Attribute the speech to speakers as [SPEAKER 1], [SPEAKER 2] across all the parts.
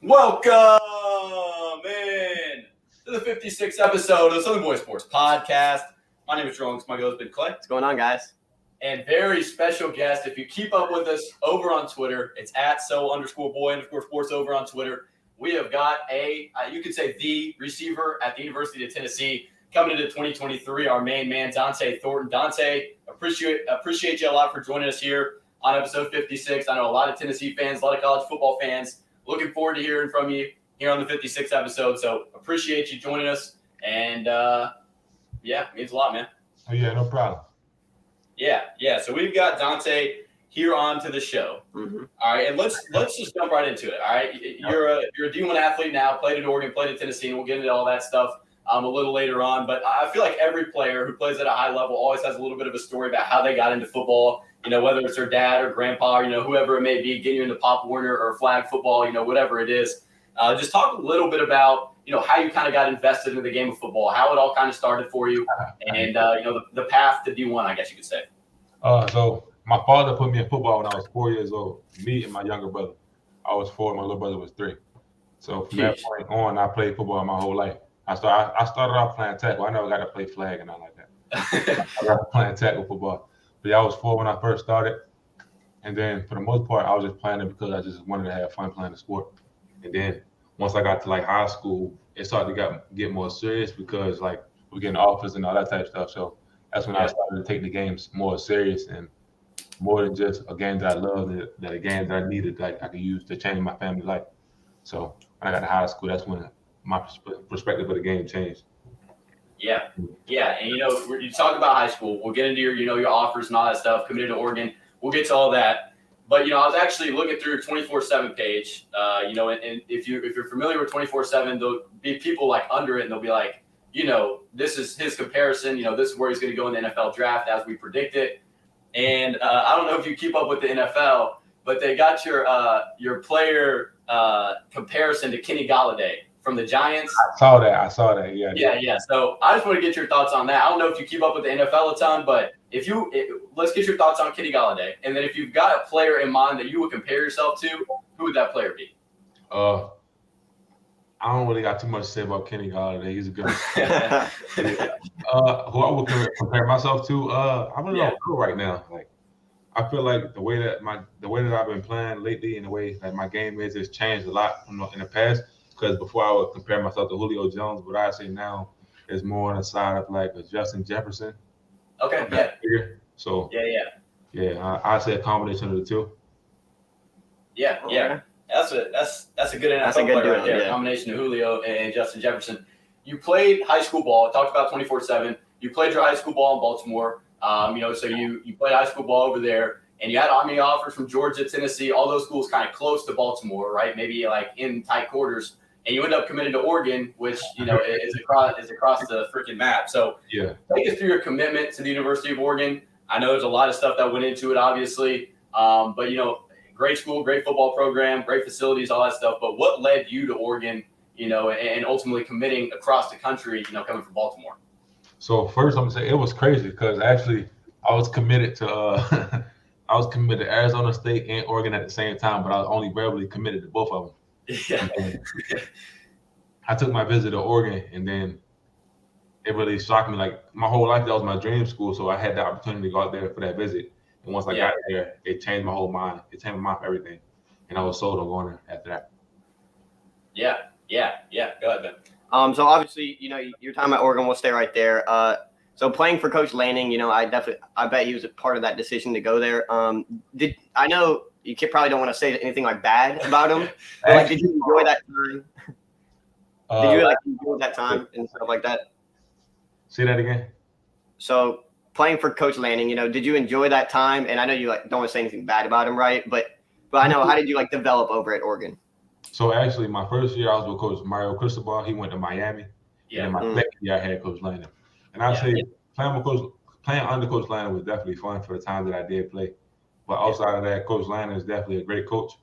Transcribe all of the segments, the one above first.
[SPEAKER 1] Welcome in to the 56th episode of the Southern Boy Sports Podcast. My name is Jerome. My co-host Clay.
[SPEAKER 2] What's going on, guys?
[SPEAKER 1] And very special guest. If you keep up with us over on Twitter, it's at @so_boy_sports over on Twitter. We have got you could say the receiver at the University of Tennessee coming into 2023. Our main man, Dante Thornton. Dante, appreciate you a lot for joining us here on episode 56. I know a lot of Tennessee fans, a lot of college football fans. Looking forward to hearing from you here on the 56th episode. So appreciate you joining us. And, means a lot, man.
[SPEAKER 3] Oh, yeah, no problem.
[SPEAKER 1] Yeah. So we've got Dante here on to the show.
[SPEAKER 2] Mm-hmm.
[SPEAKER 1] All right, and let's just jump right into it. All right, you're a D1 athlete now, played at Oregon, played at Tennessee, and we'll get into all that stuff a little later on. But I feel like every player who plays at a high level always has a little bit of a story about how they got into football. You know, whether it's their dad or grandpa, whoever it may be, getting you into Pop Warner or flag football, whatever it is. Just talk a little bit about, how you kind of got invested in the game of football, how it all kind of started for you, and, the path to D1, I guess you could say.
[SPEAKER 3] So my father put me in football when I was 4 years old. Me and my younger brother. I was 4, my little brother was 3. So from that point on, I played football my whole life. I started off playing tackle. I never got to play flag and all like that. I got playing tackle football. But I was 4 when I first started. And then for the most part, I was just playing it because I just wanted to have fun playing the sport. And then once I got to high school, it started to get more serious because we're getting offers and all that type of stuff. So that's when I started to take the games more serious and more than just a game that I loved, that a game that I needed, I could use to change my family life. So when I got to high school, that's when my perspective of the game changed.
[SPEAKER 1] Yeah. And, you talk about high school. We'll get into your offers and all that stuff, committed to Oregon. We'll get to all that. But, I was actually looking through your 24/7 page, and if you're familiar with 24/7, there'll be people under it and they'll be like, this is his comparison. This is where he's going to go in the NFL draft as we predicted. And I don't know if you keep up with the NFL, but they got your player comparison to Kenny Golladay from the Giants.
[SPEAKER 3] I saw that.
[SPEAKER 1] Yeah. So I just want to get your thoughts on that. I don't know if you keep up with the NFL a ton, but let's get your thoughts on Kenny Golladay. And then if you've got a player in mind that you would compare yourself to, who would that player be?
[SPEAKER 3] I don't really got too much to say about Kenny Golladay. He's a good who I would compare myself to, I really don't know right now. I feel like the way that I've been playing lately and the way that my game has changed a lot in the past. Because before I would compare myself to Julio Jones, what I say now is more on the side of a Justin Jefferson.
[SPEAKER 1] Okay. Yeah.
[SPEAKER 3] So
[SPEAKER 1] Yeah.
[SPEAKER 3] I say a combination of the two.
[SPEAKER 1] Yeah. That's a good NFL player right there. A combination of Julio and Justin Jefferson. You played high school ball. Talked about 24/7. You played your high school ball in Baltimore. So you played high school ball over there, and you had offers from Georgia, Tennessee, all those schools kind of close to Baltimore, right? Maybe in tight quarters. And you end up committing to Oregon, which is across the freaking map. So take us through your commitment to the University of Oregon. I know there's a lot of stuff that went into it, obviously, but great school, great football program, great facilities, all that stuff. But what led you to Oregon, and ultimately committing across the country, coming from Baltimore?
[SPEAKER 3] So first, I'm gonna say it was crazy because actually I was committed to Arizona State and Oregon at the same time, but I was only verbally committed to both of them.
[SPEAKER 1] Yeah.
[SPEAKER 3] I took my visit to Oregon, and then it really shocked me. My whole life, that was my dream school, so I had the opportunity to go out there for that visit. And once I got there, it changed my whole mind. It changed my mind for everything, and I was sold on going there after that.
[SPEAKER 1] Yeah. Go ahead, Ben.
[SPEAKER 2] So obviously, your time at Oregon will stay right there. So playing for Coach Lanning, I bet he was a part of that decision to go there. I know you probably don't want to say anything bad about him, but did you enjoy that time? Did you enjoy that time and stuff like that?
[SPEAKER 3] Say that again.
[SPEAKER 2] So playing for Coach Lanning, did you enjoy that time? And I know you don't want to say anything bad about him, right? But I know, how did you develop over at Oregon?
[SPEAKER 3] So actually, my first year I was with Coach Mario Cristobal. He went to Miami.
[SPEAKER 1] Yeah.
[SPEAKER 3] And my second year I had Coach Lanning. And I'd say playing under Coach Lanning was definitely fun for the time that I did play. But outside of that, Coach Lanning is definitely a great coach,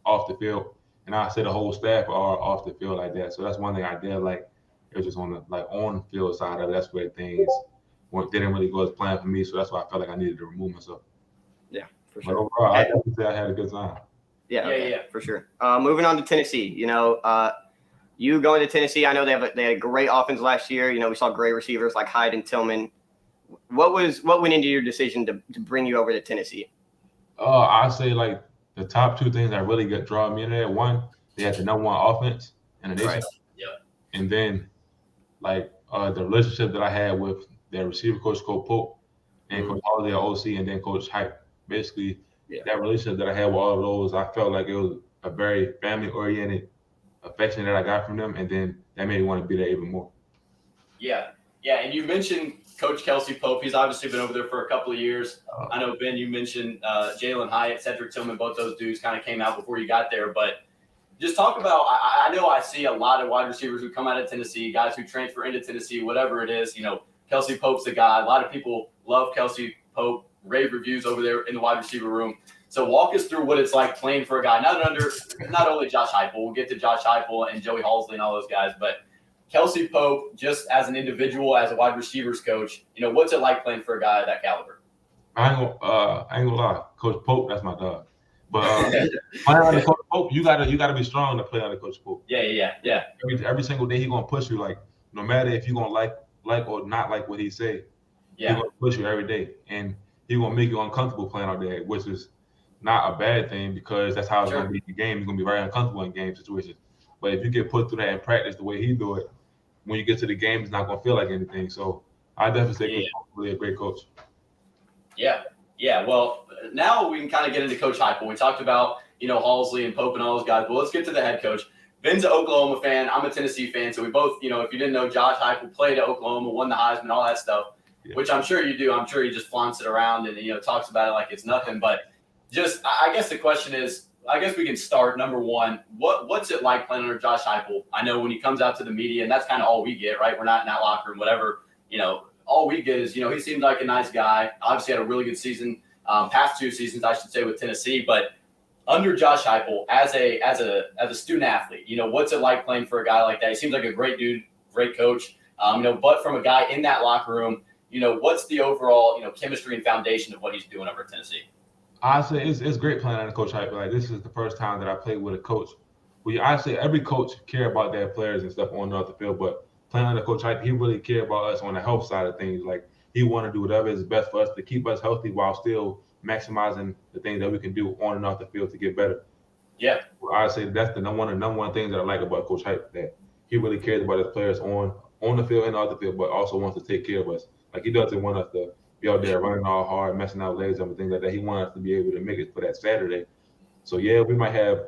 [SPEAKER 3] off the field. And I say the whole staff are off the field like that. So that's one thing I did like. It was just on the on the field side of it. That's where things didn't really go as planned for me. So that's why I felt like I needed to remove myself.
[SPEAKER 2] Yeah, for
[SPEAKER 3] But
[SPEAKER 2] sure.
[SPEAKER 3] overall, I definitely say I had a good time.
[SPEAKER 2] Yeah, for sure. Moving on to Tennessee, you going to Tennessee, I know they had a great offense last year. We saw great receivers like Hyde and Tillman. What went into your decision to bring you over to Tennessee?
[SPEAKER 3] I'd say like the top two things that really draw me in there. One, they had the number one offense in the nation.
[SPEAKER 2] Right.
[SPEAKER 1] Yep.
[SPEAKER 3] And then like the relationship that I had with their receiver coach, Coach Pope, and Coach Holiday, OC, and then Coach Hype. Basically, that relationship that I had with all of those, I felt like it was a very family-oriented affection that I got from them, and then that made me want to be there even more.
[SPEAKER 1] Yeah, and you mentioned Coach Kelsey Pope. He's obviously been over there for a couple of years. I know, Ben, you mentioned Jalen Hyatt, Cedric Tillman, both those dudes kind of came out before you got there, but just talk about, I know I see a lot of wide receivers who come out of Tennessee, guys who transfer into Tennessee, whatever it is. Kelsey Pope's the guy. A lot of people love Kelsey Pope, rave reviews over there in the wide receiver room. So walk us through what it's like playing for a guy, not only Josh Heupel. We'll get to Josh Heupel and Joey Halsley and all those guys, but Kelsey Pope, just as an individual, as a wide receivers coach, what's it like playing for a guy of that caliber?
[SPEAKER 3] I ain't gonna lie, Coach Pope, that's my dog. But playing under Coach Pope, you gotta be strong to play under Coach Pope.
[SPEAKER 1] Yeah.
[SPEAKER 3] Every single day he gonna push you, like no matter if you gonna like or not like what he say, he gonna push you every day, and he gonna make you uncomfortable playing out there, which is not a bad thing because that's how it's gonna be in the game. You're gonna be very uncomfortable in game situations. But if you get put through that in practice the way he do it, when you get to the game, it's not gonna feel like anything. So I definitely say Coach Pope is really a great coach. Yeah. Well, now we can kind of get into Coach Heupel. We talked about Halsley and Pope and all those guys. Well, let's get to the head coach. Ben's an Oklahoma fan. I'm a Tennessee fan. So we both, if you didn't know, Josh Heupel played at Oklahoma, won the Heisman, all that stuff, which I'm sure you do. I'm sure he just flaunts it around and talks about it like it's nothing. But just, I guess the question is, I guess we can start number one. What's it like playing under Josh Heupel? I know when he comes out to the media, and that's kind of all we get, right? We're not in that locker room, whatever. All we get is, he seems like a nice guy. Obviously had a really good season, past 2 seasons, I should say, with Tennessee. But under Josh Heupel, as a student athlete, what's it like playing for a guy like that? He seems like a great dude, great coach. But from a guy in that locker room, what's the overall, chemistry and foundation of what he's doing over at Tennessee? I say it's great playing under Coach Heupel. Like, this is the first time that I played with a coach. I say every coach care about their players and stuff on and off the field, but playing under Coach Heupel, he really cared about us on the health side of things. Like, he want to do whatever is best for us to keep us healthy while still maximizing the things that we can do on and off the field to get better. Yeah. Well, I say that's the number one thing that I like about Coach Heupel, that he really cares about his players on the field and off the field, but also wants to take care of us. Like, he doesn't want us to be out there running all hard, messing out legs and things like that. He wants us to be able to make it for that Saturday. So, we might have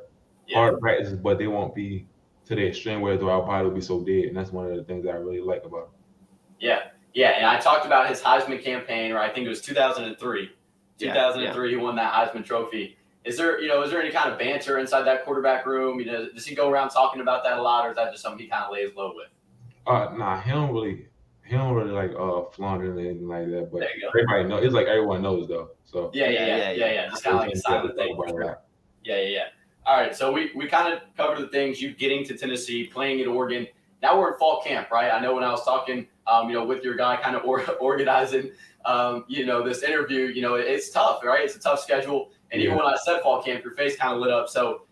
[SPEAKER 3] hard practices, but they won't be to the extreme where our body will be so dead. And that's one of the things that I really like about him. Yeah, and I talked about his Heisman campaign, right? I think it was 2003. 2003, he won that Heisman Trophy. Is there any kind of banter inside that quarterback room? Does he go around talking about that a lot, or is that just something he kind of lays low with? Nah, he don't really like flaunt or anything like that. But everybody knows. It's like everyone knows though. So yeah. Just kind of like a silent thing. Yeah. All right, so we kind of covered the things, you getting to Tennessee, playing at Oregon. Now we're in fall camp, right? I know when I was talking, with your guy kind of organizing, this interview, it's tough, right? It's a tough schedule. And even when I said fall camp, your face kind of lit up. So,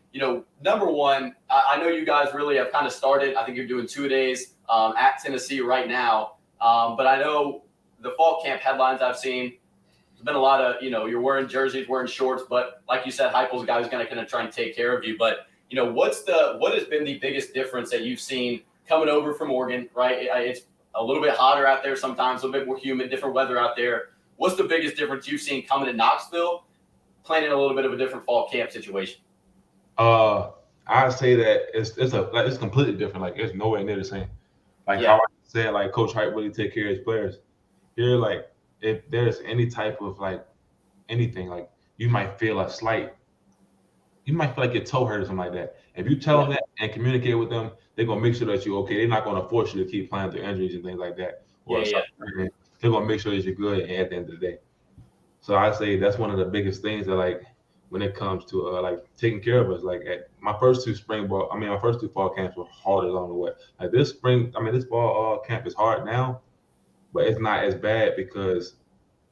[SPEAKER 3] number one, I know you guys really have kind of started. I think you're doing 2-a-days at Tennessee right now. But I know the fall camp headlines I've seen, there's been a lot of, you're wearing jerseys, wearing shorts, but like you said, Heupel's a guy who's going to kind of try and take care of you. But, what has been the biggest difference that you've seen coming over from Oregon, right? It's a little bit hotter out there sometimes, a little bit more humid, different weather out there. What's the biggest difference you've seen coming to Knoxville, playing in a little bit of a different fall camp situation? I'd say that it's completely different. Like, it's nowhere near the same. Like how I said, like Coach Hype really take care of his players. Here, like, if there's any type of like anything, like you might feel like your toe hurt or something like that. If you tell them that and communicate with them, they're gonna make sure that you're okay. They're not gonna force you to keep playing through injuries and things like that. They're gonna make sure that you're good at the end of the day. So I say that's one of the biggest things that, like, when it comes to like taking care of us. Like, at my first 2 fall camps were hard as on the way. Like this fall camp is hard now, but it's not as bad because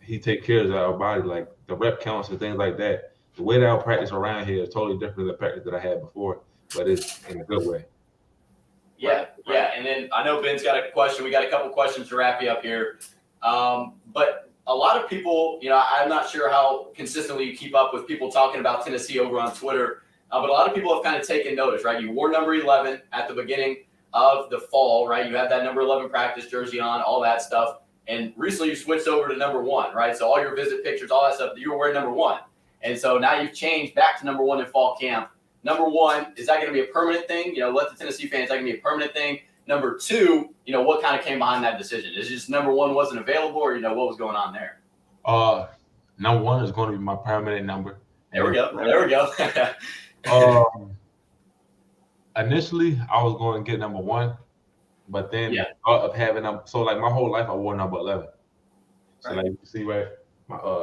[SPEAKER 3] he take care of our body, like the rep counts and things like that. the way that I practice around here is totally different than the practice that I had before, but it's in a good way.
[SPEAKER 1] Yeah, yeah. And then I know Ben's got a question. We got a couple questions to wrap you up here. But a lot of people, I'm not sure how consistently you keep up with people talking about Tennessee over on Twitter, but a lot of people have kind of taken notice, right? You wore number 11 at the beginning of the fall, right? You had that number 11 practice jersey on, all that stuff. And recently you switched over to number 1, right? So all your visit pictures, all that stuff, you were wearing number 1. And so now you've changed back to number 1 in fall camp. Number 1, is that going to be a permanent thing? Let the Tennessee fans, is that going to be a permanent thing? Number 2, what kind of came behind that decision? Is it just number 1 wasn't available, or, what was going on there?
[SPEAKER 3] Number 1 is going to be my permanent number.
[SPEAKER 1] There we go.
[SPEAKER 3] Initially, I was going to get number 1, but then of having so like my whole life I wore number 11. So like you see, right,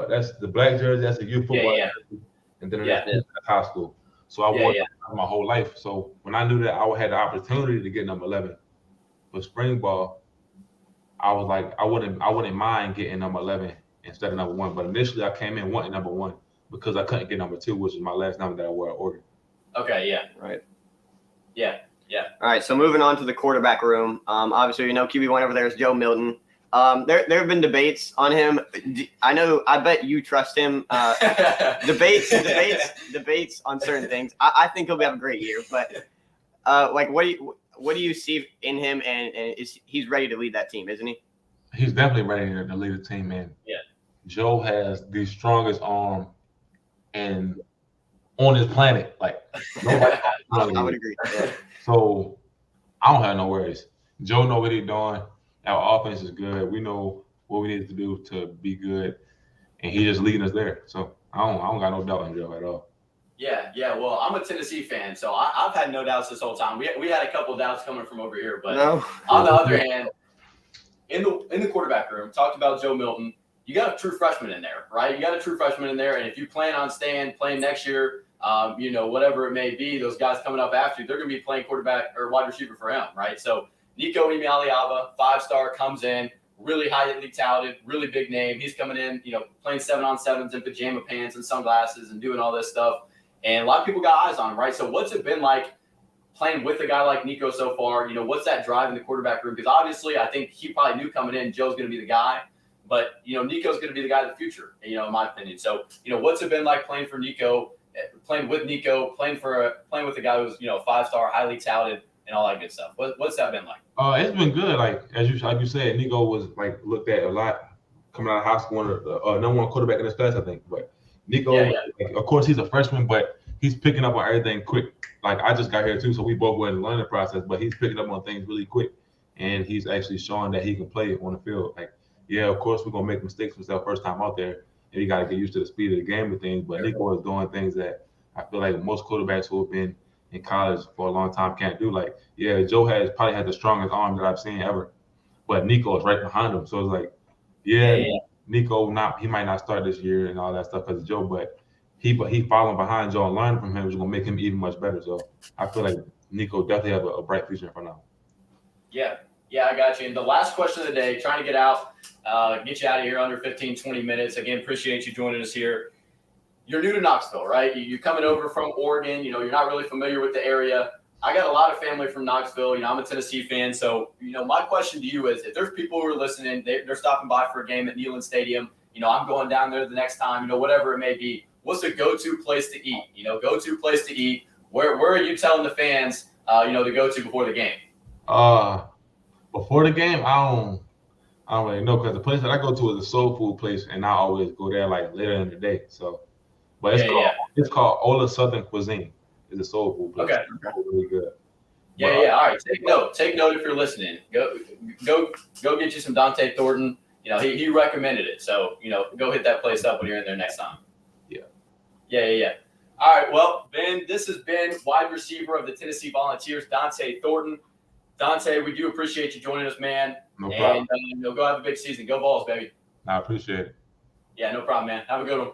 [SPEAKER 3] that's the black jersey. That's a youth football jersey, and then that's high school. So I wore it my whole life. So when I knew that I had the opportunity to get number 11 for spring ball, I was like, I wouldn't mind getting number 11 instead of number 1. But initially, I came in wanting number 1 because I couldn't get number 2, which is my last number that I wore at Oregon.
[SPEAKER 1] Okay. Yeah.
[SPEAKER 2] Right.
[SPEAKER 1] Yeah.
[SPEAKER 2] All right. So moving on to the quarterback room. Obviously, QB1 over there is Joe Milton. There have been debates on him. I bet you trust him. Debates on certain things. I think he'll have a great year, but what do you see in him? And he's ready to lead that team, isn't he?
[SPEAKER 3] He's definitely ready to lead the team, man.
[SPEAKER 1] Yeah.
[SPEAKER 3] Joe has the strongest arm and on this planet. Like nobody
[SPEAKER 2] I would agree. Yeah.
[SPEAKER 3] So I don't have no worries. Joe know what he's doing. Our offense is good. We know what we need to do to be good, and he's just leading us there. So I don't got no doubt in Joe at all.
[SPEAKER 1] Yeah. Well, I'm a Tennessee fan, so I've had no doubts this whole time. We had a couple of doubts coming from over here, but on the other hand, in the quarterback room, talked about Joe Milton. You got a true freshman in there, right? You got a true freshman in there, and if you plan on playing next year, whatever it may be, those guys coming up after you, they're going to be playing quarterback or wide receiver for him, right? So Nico Imialiava, 5-star, comes in, really highly touted, really big name. He's coming in, playing 7-on-7s in pajama pants and sunglasses and doing all this stuff. And a lot of people got eyes on him, right? So what's it been like playing with a guy like Nico so far? What's that drive in the quarterback room? Because obviously I think he probably knew coming in Joe's going to be the guy. But, Nico's going to be the guy of the future, in my opinion. So, what's it been like playing with Nico, playing with a guy who's, 5-star, highly touted, and all that good stuff? What's that been like?
[SPEAKER 3] It's been good. Like you said, Nico was looked at a lot coming out of high school, number 1 quarterback in his class, I think. But Nico, of course, he's a freshman, but he's picking up on everything quick. Like I just got here too, so we both were in the learning process. But he's picking up on things really quick, and he's actually showing that he can play on the field. Like, yeah, of course, we're gonna make mistakes with our first time out there, and you got to get used to the speed of the game and things. But Nico is doing things that I feel like most quarterbacks who have been in college for a long time can't do. Like, yeah, Joe probably had the strongest arm that I've seen ever, but Nico is right behind him. So it's like, Nico he might not start this year and all that stuff because of Joe, but he following behind Joe and learning from him is gonna make him even much better. So I feel like Nico definitely have a bright future in front of him.
[SPEAKER 1] Yeah, I got you. And the last question of the day, trying to get you out of here under 15, 20 minutes. Again, appreciate you joining us here. You're new to Knoxville, right? You're coming over from Oregon. You're not really familiar with the area. I got a lot of family from Knoxville. I'm a Tennessee fan. So, my question to you is, if there's people who are listening, they're stopping by for a game at Neyland Stadium, I'm going down there the next time, whatever it may be. What's the go-to place to eat? Go-to place to eat. Where are you telling the fans, to go to before the game?
[SPEAKER 3] Before the game, I don't really know because the place that I go to is a soul food place, and I always go there later in the day. So, but it's called Ola Southern Cuisine. It's a soul food place. Okay, really good.
[SPEAKER 1] Yeah. All right, take note. Take note if you're listening. Go get you some Dante Thornton. He recommended it, so go hit that place up when you're in there next time. Yeah. All right, well, Ben, this has been wide receiver of the Tennessee Volunteers, Dante Thornton. Dante, we do appreciate you joining us, man.
[SPEAKER 3] No problem.
[SPEAKER 1] And go have a big season. Go Vols, baby.
[SPEAKER 3] I appreciate it.
[SPEAKER 1] Yeah, no problem, man. Have a good one.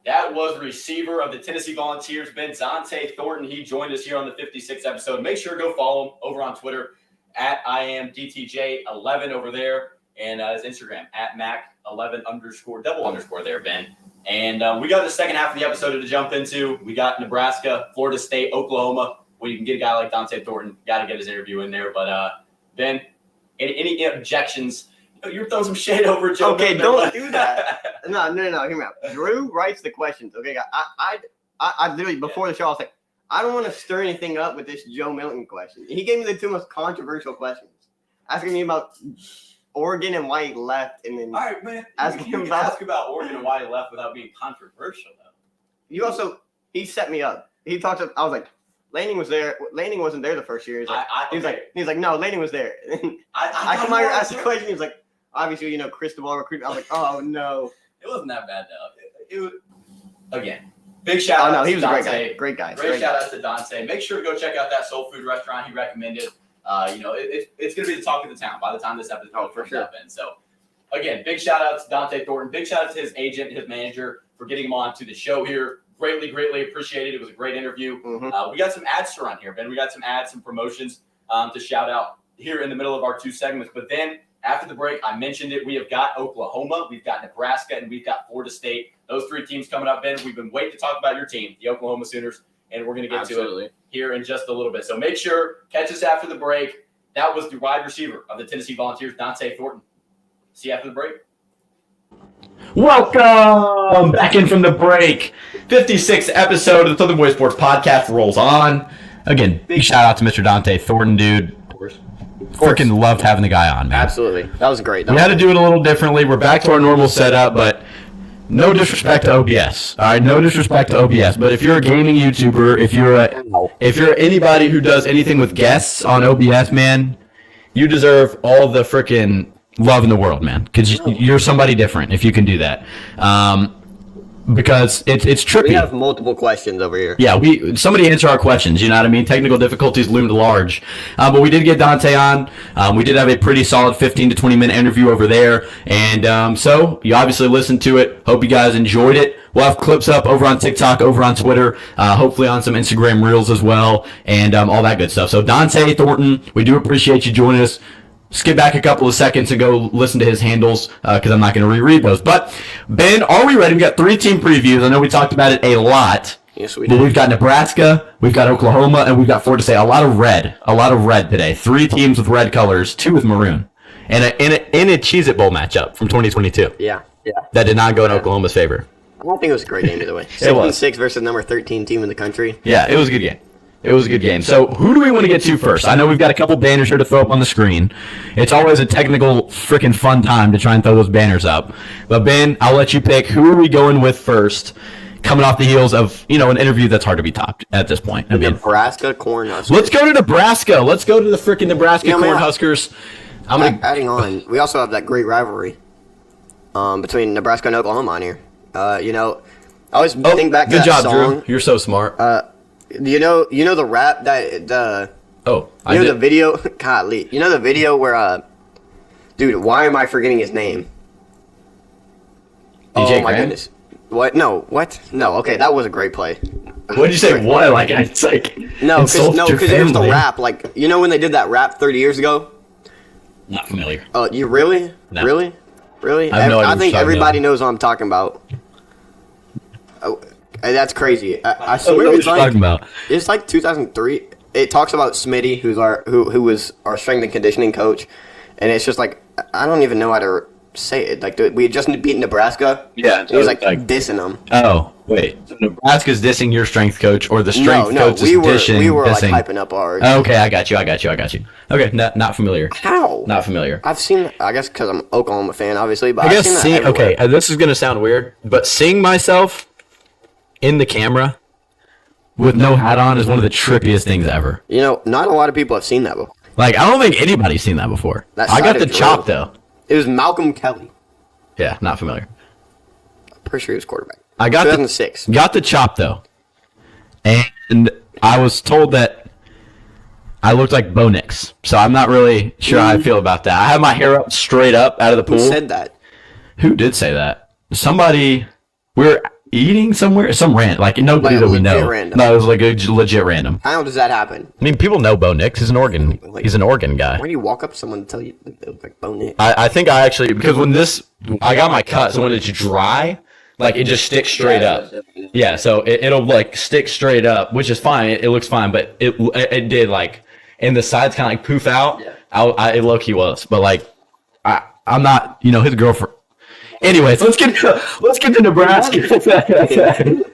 [SPEAKER 1] That was receiver of the Tennessee Volunteers, Ben Dante Thornton. He joined us here on the 56th episode. Make sure to go follow him over on Twitter at IamDTJ11 over there, and his Instagram at 11 _ double underscore there, Ben. And we got the second half of the episode to jump into. We got Nebraska, Florida State, Oklahoma. Well, you can get a guy like Dante Thornton. Got to get his interview in there. But Ben, any objections? You're throwing some shade over Joe.
[SPEAKER 2] Okay,
[SPEAKER 1] Milton.
[SPEAKER 2] don't do that. No. Hear me out. Drew writes the questions. Okay, I literally before the show I was like, I don't want to stir anything up with this Joe Milton question. He gave me the two most controversial questions, asking me about Oregon and why he left, and then
[SPEAKER 1] all right, man.
[SPEAKER 2] Asking
[SPEAKER 1] you
[SPEAKER 2] him
[SPEAKER 1] can ask about Oregon and why he left without being controversial, though.
[SPEAKER 2] He set me up. He talked. I was like, Lanning was there. Lanning wasn't there the first year. He's like, no, Lanning was there. I come out here ask the question. He was like, obviously, Cristobal recruitment. I was like, oh no.
[SPEAKER 1] It wasn't that bad though. It was again. Big shout out.
[SPEAKER 2] No, he
[SPEAKER 1] to
[SPEAKER 2] was
[SPEAKER 1] Dante.
[SPEAKER 2] a great guy.
[SPEAKER 1] Great shout out to Dante. Make sure to go check out that soul food restaurant he recommended. It's going to be the talk of the town by the time this episode comes up in. So, again, big shout out to Dante Thornton. Big shout out to his agent, his manager for getting him on to the show here. Greatly appreciated. It was a great interview.
[SPEAKER 2] Mm-hmm.
[SPEAKER 1] We got some ads to run here, Ben. We got some ads, some promotions to shout out here in the middle of our two segments. But then after the break, I mentioned it. We have got Oklahoma, we've got Nebraska, and we've got Florida State. Those three teams coming up, Ben. We've been waiting to talk about your team, the Oklahoma Sooners, and we're going to get to it here in just a little bit. So make sure, catch us after the break. That was the wide receiver of the Tennessee Volunteers, Dante Thornton. See you after the break.
[SPEAKER 4] Welcome back in from the break. 56th episode of the Southern Boys Sports Podcast rolls on. Again, big shout out to Mr. Dante Thornton, dude. Freaking loved having the guy on, man.
[SPEAKER 2] Absolutely. That was great.
[SPEAKER 4] We had to do it a little differently. We're back to our normal setup, but no disrespect to OBS. All right, no disrespect to OBS. But if you're a gaming YouTuber, if you're anybody who does anything with guests on OBS, man, you deserve all the freaking love in the world, man. Because you're somebody different if you can do that. Because it's trippy.
[SPEAKER 2] We have multiple questions over here.
[SPEAKER 4] Yeah, somebody answer our questions, you know what I mean? Technical difficulties loomed large. But we did get Dante on. We did have a pretty solid 15 to 20 minute interview over there. And so you obviously listened to it. Hope you guys enjoyed it. We'll have clips up over on TikTok, over on Twitter, hopefully on some Instagram Reels as well, and all that good stuff. So Dante Thornton, we do appreciate you joining us. Skip back a couple of seconds and go listen to his handles because I'm not going to reread those. But, Ben, are we ready? We got 3 team previews. I know we talked about it a lot.
[SPEAKER 2] Yes, we
[SPEAKER 4] did.
[SPEAKER 2] did.
[SPEAKER 4] We've got Nebraska, we've got Oklahoma, and we've got Florida State. A lot of red today. 3 teams with red colors, 2 with maroon. And a Cheez-It Bowl matchup from 2022.
[SPEAKER 2] Yeah.
[SPEAKER 4] That did not go in Oklahoma's favor.
[SPEAKER 2] I don't think it was a great game either way.
[SPEAKER 4] It was
[SPEAKER 2] 6 versus number 13 team in the country.
[SPEAKER 4] Yeah, it was a good game. It was a good game. So who do we want to get to first? I know we've got a couple banners here to throw up on the screen. It's always a technical freaking fun time to try and throw those banners up. But Ben, I'll let you pick. Who are we going with first? Coming off the heels of, an interview that's hard to be topped at this point. I mean,
[SPEAKER 2] Nebraska Cornhuskers.
[SPEAKER 4] Let's go to Nebraska. Let's go to the freaking Nebraska Cornhuskers.
[SPEAKER 2] Adding on, we also have that great rivalry between Nebraska and Oklahoma on here. I always think back to that song.
[SPEAKER 4] Good job, Drew. You're so smart.
[SPEAKER 2] You know the rap that the video. Golly, the video where dude, why am I forgetting his name?
[SPEAKER 4] DJ
[SPEAKER 2] oh my goodness! What? No, what? No. Okay, that was a great play.
[SPEAKER 4] What did you say? What? Like it's like
[SPEAKER 2] no, because it was the rap. Like when they did that rap 30 years ago.
[SPEAKER 4] Not familiar.
[SPEAKER 2] Oh, you really?
[SPEAKER 4] No.
[SPEAKER 2] Really?
[SPEAKER 4] I
[SPEAKER 2] think everybody knows what I'm talking about. Oh, that's crazy. I swear it's
[SPEAKER 4] talking about.
[SPEAKER 2] It's like 2003. It talks about Smitty, who was our strength and conditioning coach, and it's just like I don't even know how to say it. Like we had just beat Nebraska.
[SPEAKER 4] Yeah,
[SPEAKER 2] he was like dissing them.
[SPEAKER 4] Oh wait, so Nebraska's dissing your strength coach, or the strength coach is dissing?
[SPEAKER 2] We were
[SPEAKER 4] dissing.
[SPEAKER 2] like hyping up ours.
[SPEAKER 4] Okay, I got you. Okay, not familiar.
[SPEAKER 2] How?
[SPEAKER 4] Not familiar.
[SPEAKER 2] I've seen. I guess because I'm an Oklahoma fan, obviously. But
[SPEAKER 4] I guess this is gonna sound weird, but seeing myself in the camera with no hat on is one of the trippiest things ever.
[SPEAKER 2] Not a lot of people have seen that before.
[SPEAKER 4] Like, I don't think anybody's seen that before. I got the chop, though.
[SPEAKER 2] It was Malcolm Kelly.
[SPEAKER 4] Yeah, not familiar.
[SPEAKER 2] I'm pretty sure he was quarterback.
[SPEAKER 4] I got
[SPEAKER 2] 2006.
[SPEAKER 4] Got the chop, though. And I was told that I looked like Bo Nix. So I'm not really sure how I feel about that. I have my hair up straight up out of the pool.
[SPEAKER 2] Who said that?
[SPEAKER 4] Who did say that? Somebody... eating somewhere, some random, like nobody that we know.
[SPEAKER 5] Random.
[SPEAKER 4] No, it was like a legit random.
[SPEAKER 5] How does that happen?
[SPEAKER 4] I mean, people know Bo Nix. He's an Oregon. He's an Oregon guy.
[SPEAKER 5] Why do you walk up to someone and tell you like Bo Nix?
[SPEAKER 4] I think I actually, because I got my cut, so when it's dry, like it just sticks straight up. Yeah, so it'll like stick straight up, which is fine. It looks fine, but it did like, and the sides kind of like poof out. Yeah. It low-key was, but like I'm not, his girlfriend. Anyways, let's get to Nebraska.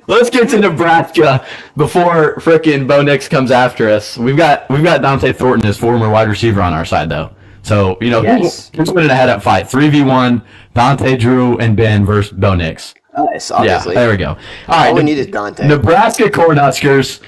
[SPEAKER 4] Let's get to Nebraska before frickin' Bo Nix comes after us. We've got Dante Thornton, his former wide receiver, on our side though. So who's winning a head-up fight? 3v1, Dante, Drew, and Ben versus Bo Nix.
[SPEAKER 5] Nice, obviously.
[SPEAKER 4] Yeah, there we go. All
[SPEAKER 5] we need is Dante.
[SPEAKER 4] Nebraska Cornhuskers.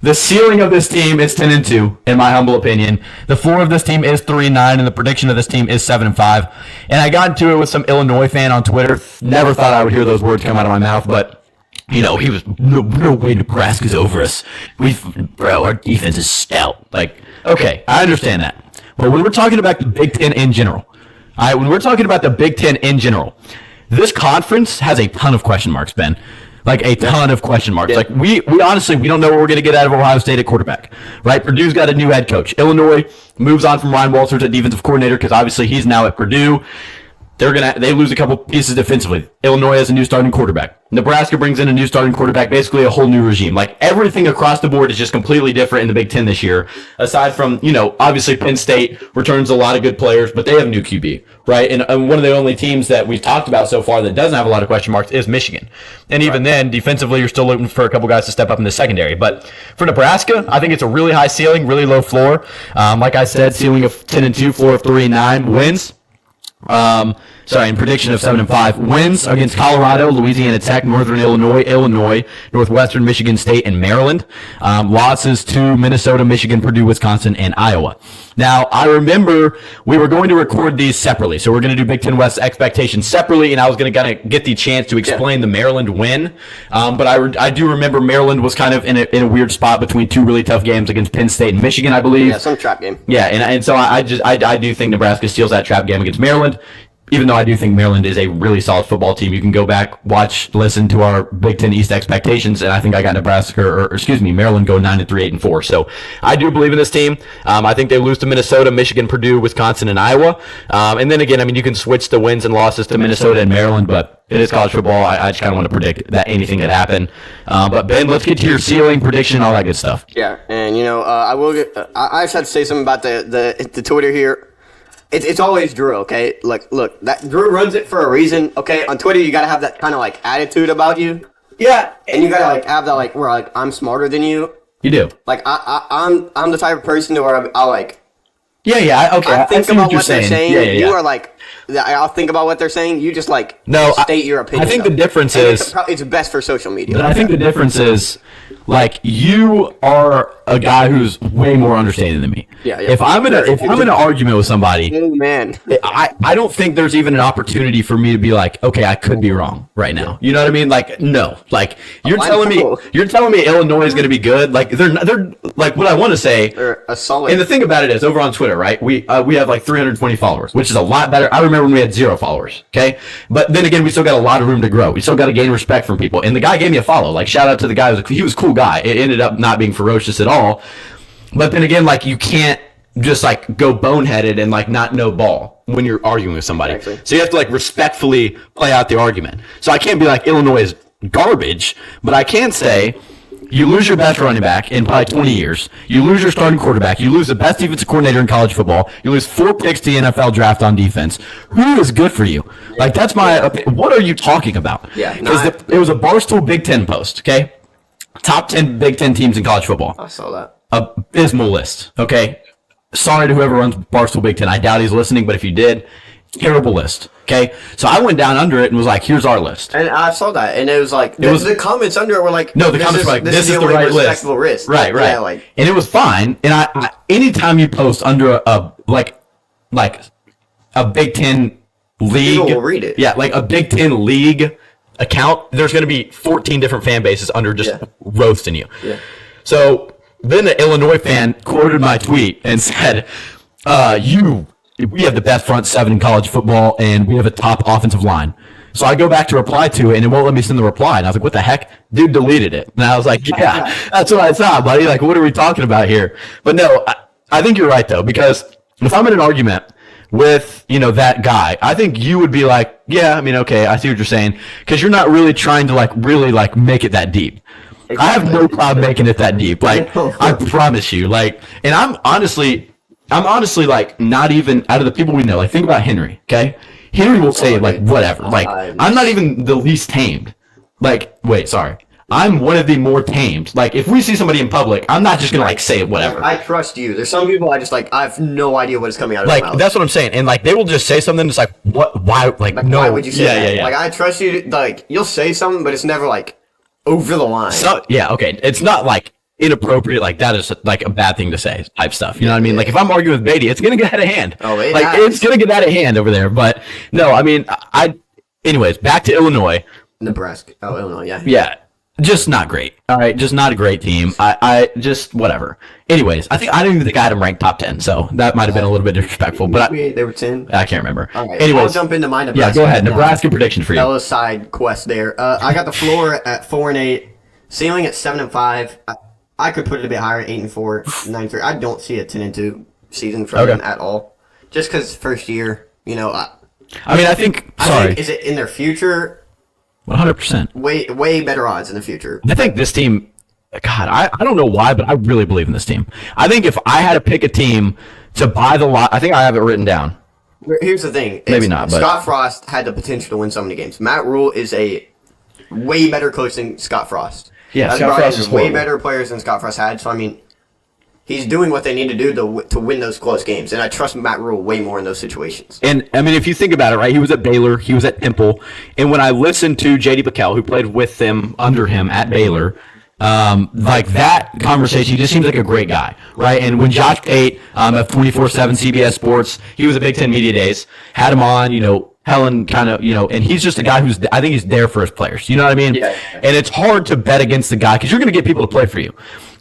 [SPEAKER 4] The ceiling of this team is 10-2, in my humble opinion. The floor of this team is 3-9, and the prediction of this team is 7-5. And I got into it with some Illinois fan on Twitter. Never thought I would hear those words come out of my mouth, but he was no way Nebraska's over us. Our defense is stout. Like, okay, I understand that. But when we're talking about the Big Ten in general, this conference has a ton of question marks, Ben. Like a ton of question marks. Yeah. Like we honestly, we don't know what we're going to get out of Ohio State at quarterback, right? Purdue's got a new head coach. Illinois moves on from Ryan Walters at defensive coordinator because obviously he's now at Purdue. They lose a couple pieces defensively. Illinois has a new starting quarterback. Nebraska brings in a new starting quarterback, basically a whole new regime. Like everything across the board is just completely different in the Big Ten this year. Aside from, obviously Penn State returns a lot of good players, but they have a new QB, right? And one of the only teams that we've talked about so far that doesn't have a lot of question marks is Michigan. And even then, defensively, you're still looking for a couple guys to step up in the secondary. But for Nebraska, I think it's a really high ceiling, really low floor. Like I said, ceiling of 10-2, floor of 3-9, wins. In prediction of 7-5 wins against Colorado, Louisiana Tech, Northern Illinois, Northwestern Michigan State, and Maryland. Losses to Minnesota, Michigan, Purdue, Wisconsin, and Iowa. Now, I remember we were going to record these separately, so we're going to do Big Ten West expectations separately, and I was going to get the chance to explain the Maryland win. But I do remember Maryland was kind of in a weird spot between two really tough games against Penn State and Michigan, I believe.
[SPEAKER 5] Yeah, some trap game.
[SPEAKER 4] Yeah, and so I do think Nebraska steals that trap game against Maryland. Even though I do think Maryland is a really solid football team, you can go back, listen to our Big Ten East expectations, and I think I got Maryland going 9-3, 8-4. So I do believe in this team. I think they lose to Minnesota, Michigan, Purdue, Wisconsin, and Iowa. And then again, you can switch the wins and losses to Minnesota and Maryland, but it is college football. I just kind of want to predict that anything could happen. But Ben, let's get to your ceiling prediction, all that good stuff.
[SPEAKER 5] Yeah, and I just had to say something about the Twitter here. It's always Drew, okay? Look, that Drew runs it for a reason, okay? On Twitter, you gotta have that kind of attitude about you.
[SPEAKER 4] Yeah,
[SPEAKER 5] and you gotta have that where I'm smarter than you.
[SPEAKER 4] You do.
[SPEAKER 5] I'm the type of person to where I'll
[SPEAKER 4] okay. I
[SPEAKER 5] think about what they're saying.
[SPEAKER 4] Yeah.
[SPEAKER 5] You are I'll think about what they're saying. You just state your opinion.
[SPEAKER 4] I think the difference is
[SPEAKER 5] it's best for social media.
[SPEAKER 4] But I think the difference is you are a guy who's way more understanding than me.
[SPEAKER 5] Yeah.
[SPEAKER 4] If I'm in an argument with somebody,
[SPEAKER 5] oh man,
[SPEAKER 4] I don't think there's even an opportunity for me to be okay, I could be wrong right now. You know what I mean? No. You're telling me Illinois is going to be good. They're what I want to say.
[SPEAKER 5] They're a solid.
[SPEAKER 4] And the thing about it is, over on Twitter, right? We have 320 followers, which is a lot better. I remember when we had 0 followers. Okay, but then again, we still got a lot of room to grow. We still got to gain respect from people. And the guy gave me a follow. Shout out to the guy. He was a cool guy. It ended up not being ferocious at all. But then again, you can't just go boneheaded and not know ball when you're arguing with somebody. Exactly. So you have to respectfully play out the argument. So I can't be Illinois is garbage, but I can say you lose your best running back in probably 20 years. You lose your starting quarterback. You lose the best defensive coordinator in college football. You lose 4 picks to the NFL draft on defense. Who is good for you? That's my opinion. What are you talking about?
[SPEAKER 5] Yeah.
[SPEAKER 4] It was a Barstool Big Ten post, okay? Top 10 Big Ten teams in college football.
[SPEAKER 5] I saw that.
[SPEAKER 4] Abysmal list, okay? Sorry to whoever runs Barstool Big Ten. I doubt he's listening, but if you did, terrible list, okay? So I went down under it and was here's our list.
[SPEAKER 5] And I saw that, and it was the comments under it were
[SPEAKER 4] no, the comments were this is the right list. Right. Yeah, and it was fine. And I anytime you post under a Big Ten league,
[SPEAKER 5] people will read it.
[SPEAKER 4] Yeah, a Big Ten league account, there's going to be 14 different fan bases under just roasting you.
[SPEAKER 5] Yeah.
[SPEAKER 4] So then an Illinois fan quoted my tweet and said, we have the best front 7 in college football, and we have a top offensive line. So I go back to reply to it, and it won't let me send the reply. And I was like, what the heck? Dude deleted it. And I was like, yeah, that's what I thought, buddy. Like, what are we talking about here? But no, I think you're right, though, because if I'm in an argument with, that guy, I think you would be like, yeah, I mean, okay, I see what you're saying, because you're not really trying to, really make it that deep. Exactly. I have no problem making it that deep. Like, I promise you. Like, and I'm honestly, like, not even out of the people we know. Like, think about Henry, okay? Henry will say, like, whatever. Like, I'm not even the least tamed. Like, wait, sorry. I'm one of the more tamed. Like, if we see somebody in public, I'm not just going to, say whatever.
[SPEAKER 5] I trust you. There's some people I have no idea what is coming out of their mouth.
[SPEAKER 4] That's what I'm saying. And, they will just say something that's like, what? Why? No.
[SPEAKER 5] Why would you say that?
[SPEAKER 4] Yeah.
[SPEAKER 5] Like, I trust you. You'll say something, but it's never, over the line.
[SPEAKER 4] Yeah, okay. It's not, inappropriate, that is a bad thing to say type stuff. You know what I mean? Like, if I'm arguing with Beatty, it's gonna get out of hand. It's gonna get out of hand over there. But no, I mean, anyways, back to Illinois.
[SPEAKER 5] Nebraska. Oh, Illinois, yeah.
[SPEAKER 4] Yeah. Just not great. All right, just not a great team. I just whatever. Anyways, I don't even think I had them ranked top 10, so that might have been a little bit disrespectful. But
[SPEAKER 5] they were 10.
[SPEAKER 4] I can't remember.
[SPEAKER 5] All right,
[SPEAKER 4] anyways,
[SPEAKER 5] I'll jump into my Nebraska.
[SPEAKER 4] Yeah, go ahead. Nebraska prediction for you.
[SPEAKER 5] That was side quest there. I got the floor at 4-8, ceiling at 7-5. I could put it a bit higher, 8-4, 9-3. I don't see a 10-2 season from them at all. Just because first year,
[SPEAKER 4] I think
[SPEAKER 5] is it in their future?
[SPEAKER 4] 100%.
[SPEAKER 5] Way better odds in the future.
[SPEAKER 4] I think this team, God, I don't know why, but I really believe in this team. I think if I had to pick a team to buy the lot, I think I have it written down.
[SPEAKER 5] Here's the thing.
[SPEAKER 4] Maybe not, but
[SPEAKER 5] Scott Frost had the potential to win so many games. Matt Rule is a way better coach than Scott Frost.
[SPEAKER 4] Yeah, Scott Frost is
[SPEAKER 5] way better players than Scott Frost had. So, I mean, he's doing what they need to do to win those close games. And I trust Matt Rule way more in those situations.
[SPEAKER 4] And, I mean, if you think about it, right, he was at Baylor, he was at Temple. And when I listened to J.D. Buckell, who played with them, under him at Baylor, that conversation, he just seems like a great guy, right? And when Josh Pate of 24/7 CBS Sports, he was at Big Ten Media Days, had him on, Helen kind of, and he's just a guy I think he's there for his players. You know what I mean?
[SPEAKER 5] Yeah.
[SPEAKER 4] And it's hard to bet against the guy because you're going to get people to play for you.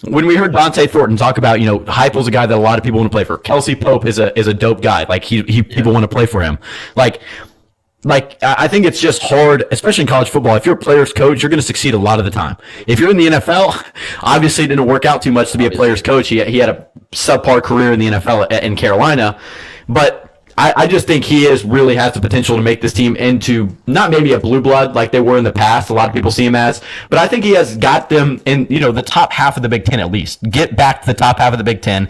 [SPEAKER 4] When we heard Dante Thornton talk about, Heupel's a guy that a lot of people want to play for. Kelsey Pope is a dope guy. People want to play for him. I think it's just hard, especially in college football. If you're a player's coach, you're going to succeed a lot of the time. If you're in the NFL, obviously it didn't work out too much to be a player's coach. He had a subpar career in the NFL in Carolina, but I just think he really has the potential to make this team into not maybe a blue blood like they were in the past. A lot of people see him as, but I think he has got them in the top half of the Big Ten at least. Get back to the top half of the Big Ten.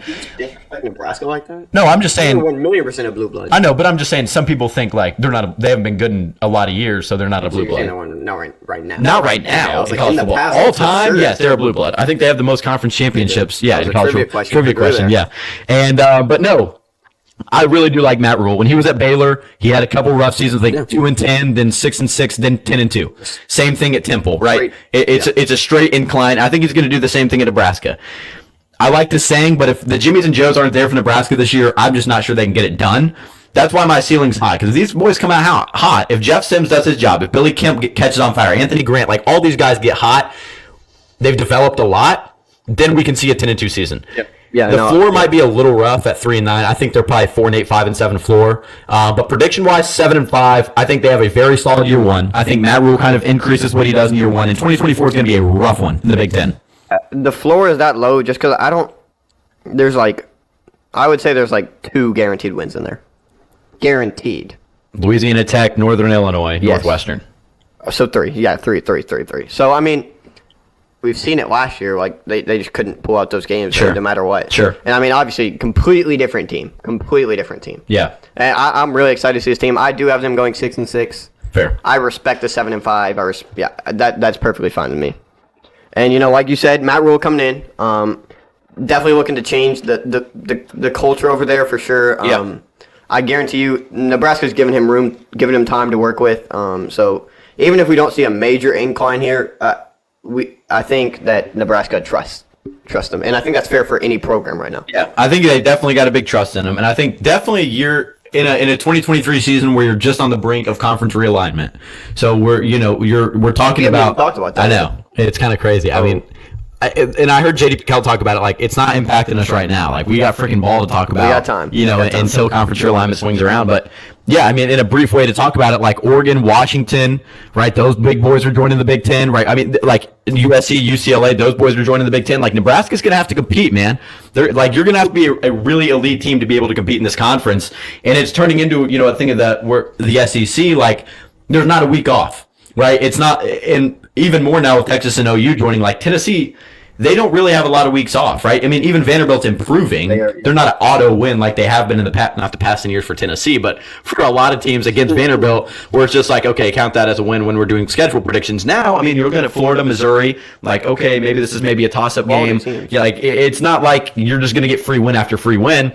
[SPEAKER 5] Like Nebraska like that?
[SPEAKER 4] No, I'm just saying
[SPEAKER 5] 1,000,000% a blue blood.
[SPEAKER 4] I know, but I'm just saying some people think they're not. They haven't been good in a lot of years, so they're not a blue blood.
[SPEAKER 5] No, right now.
[SPEAKER 4] Not right now.
[SPEAKER 5] Like in the past,
[SPEAKER 4] all time, sure. Yes, they're a blue blood. I think they have the most conference championships. Yeah, in college football. Trivia question. Yeah, and but no. I really do like Matt Rule. When he was at Baylor, he had a couple rough seasons, 2-10, then 6-6, then 10-2. Same thing at Temple, right? It's a straight incline. I think he's going to do the same thing at Nebraska. I like this saying, but if the Jimmies and Joes aren't there for Nebraska this year, I'm just not sure they can get it done. That's why my ceiling's high, because these boys come out hot. If Jeff Sims does his job, if Billy Kemp catches on fire, Anthony Grant, all these guys get hot, they've developed a lot, then we can see a 10-2 season. Yep. Yeah, the floor might be a little rough at 3-9. I think they're probably 4-8, 5-7 floor. But prediction-wise, 7-5. I think they have a very solid year one. I think Matt Rule kind of increases what he does in year one, and 2024 is going to be a rough one in the Big Ten.
[SPEAKER 2] The floor is that low just because I would say there's 2 guaranteed wins in there. Guaranteed.
[SPEAKER 4] Louisiana Tech, Northern Illinois, Northwestern.
[SPEAKER 2] So 3. Yeah, 3. So, I mean, we've seen it last year. They just couldn't pull out those games no matter what.
[SPEAKER 4] Sure.
[SPEAKER 2] And I mean, obviously, completely different team.
[SPEAKER 4] Yeah.
[SPEAKER 2] And I'm really excited to see this team. I do have them going 6-6.
[SPEAKER 4] Fair.
[SPEAKER 2] I respect the 7-5. That's perfectly fine with me. And like you said, Matt Rule coming in, definitely looking to change the culture over there for sure. I guarantee you, Nebraska's giving him room, giving him time to work with. So even if we don't see a major incline here, I think that Nebraska trust them, and I think that's fair for any program right now.
[SPEAKER 4] Yeah, I think they definitely got a big trust in them, and I think definitely you're in a 2023 season where you're just on the brink of conference realignment. So we're talking about.
[SPEAKER 2] Talked about that.
[SPEAKER 4] I know it's kind of crazy. I mean, and I heard JD Pickell talk about it. Like, it's not impacting us right now. Like, we got freaking ball to talk about.
[SPEAKER 5] We got time.
[SPEAKER 4] Until conference realignment swings around. But yeah, I mean, in a brief way to talk about it, like Oregon, Washington, right? Those big boys are joining the Big Ten, right? I mean, like USC, UCLA, those boys are joining the Big Ten. Like, Nebraska's gonna have to compete, man. They're like, you're gonna have to be a really elite team to be able to compete in this conference, and it's turning into a thing of the SEC. Like, there's not a week off, right? It's not, and even more now with Texas and OU joining, like Tennessee, they don't really have a lot of weeks off, right? I mean, even Vanderbilt's improving. They're not an auto win like they have been in the past, not the past 10 years for Tennessee, but for a lot of teams against Vanderbilt, where it's just like, okay, count that as a win when we're doing schedule predictions. Now, I mean, you're looking at Florida, Missouri, like, okay, maybe this is maybe a toss-up game. Yeah, like it's not like you're just going to get free win after free win.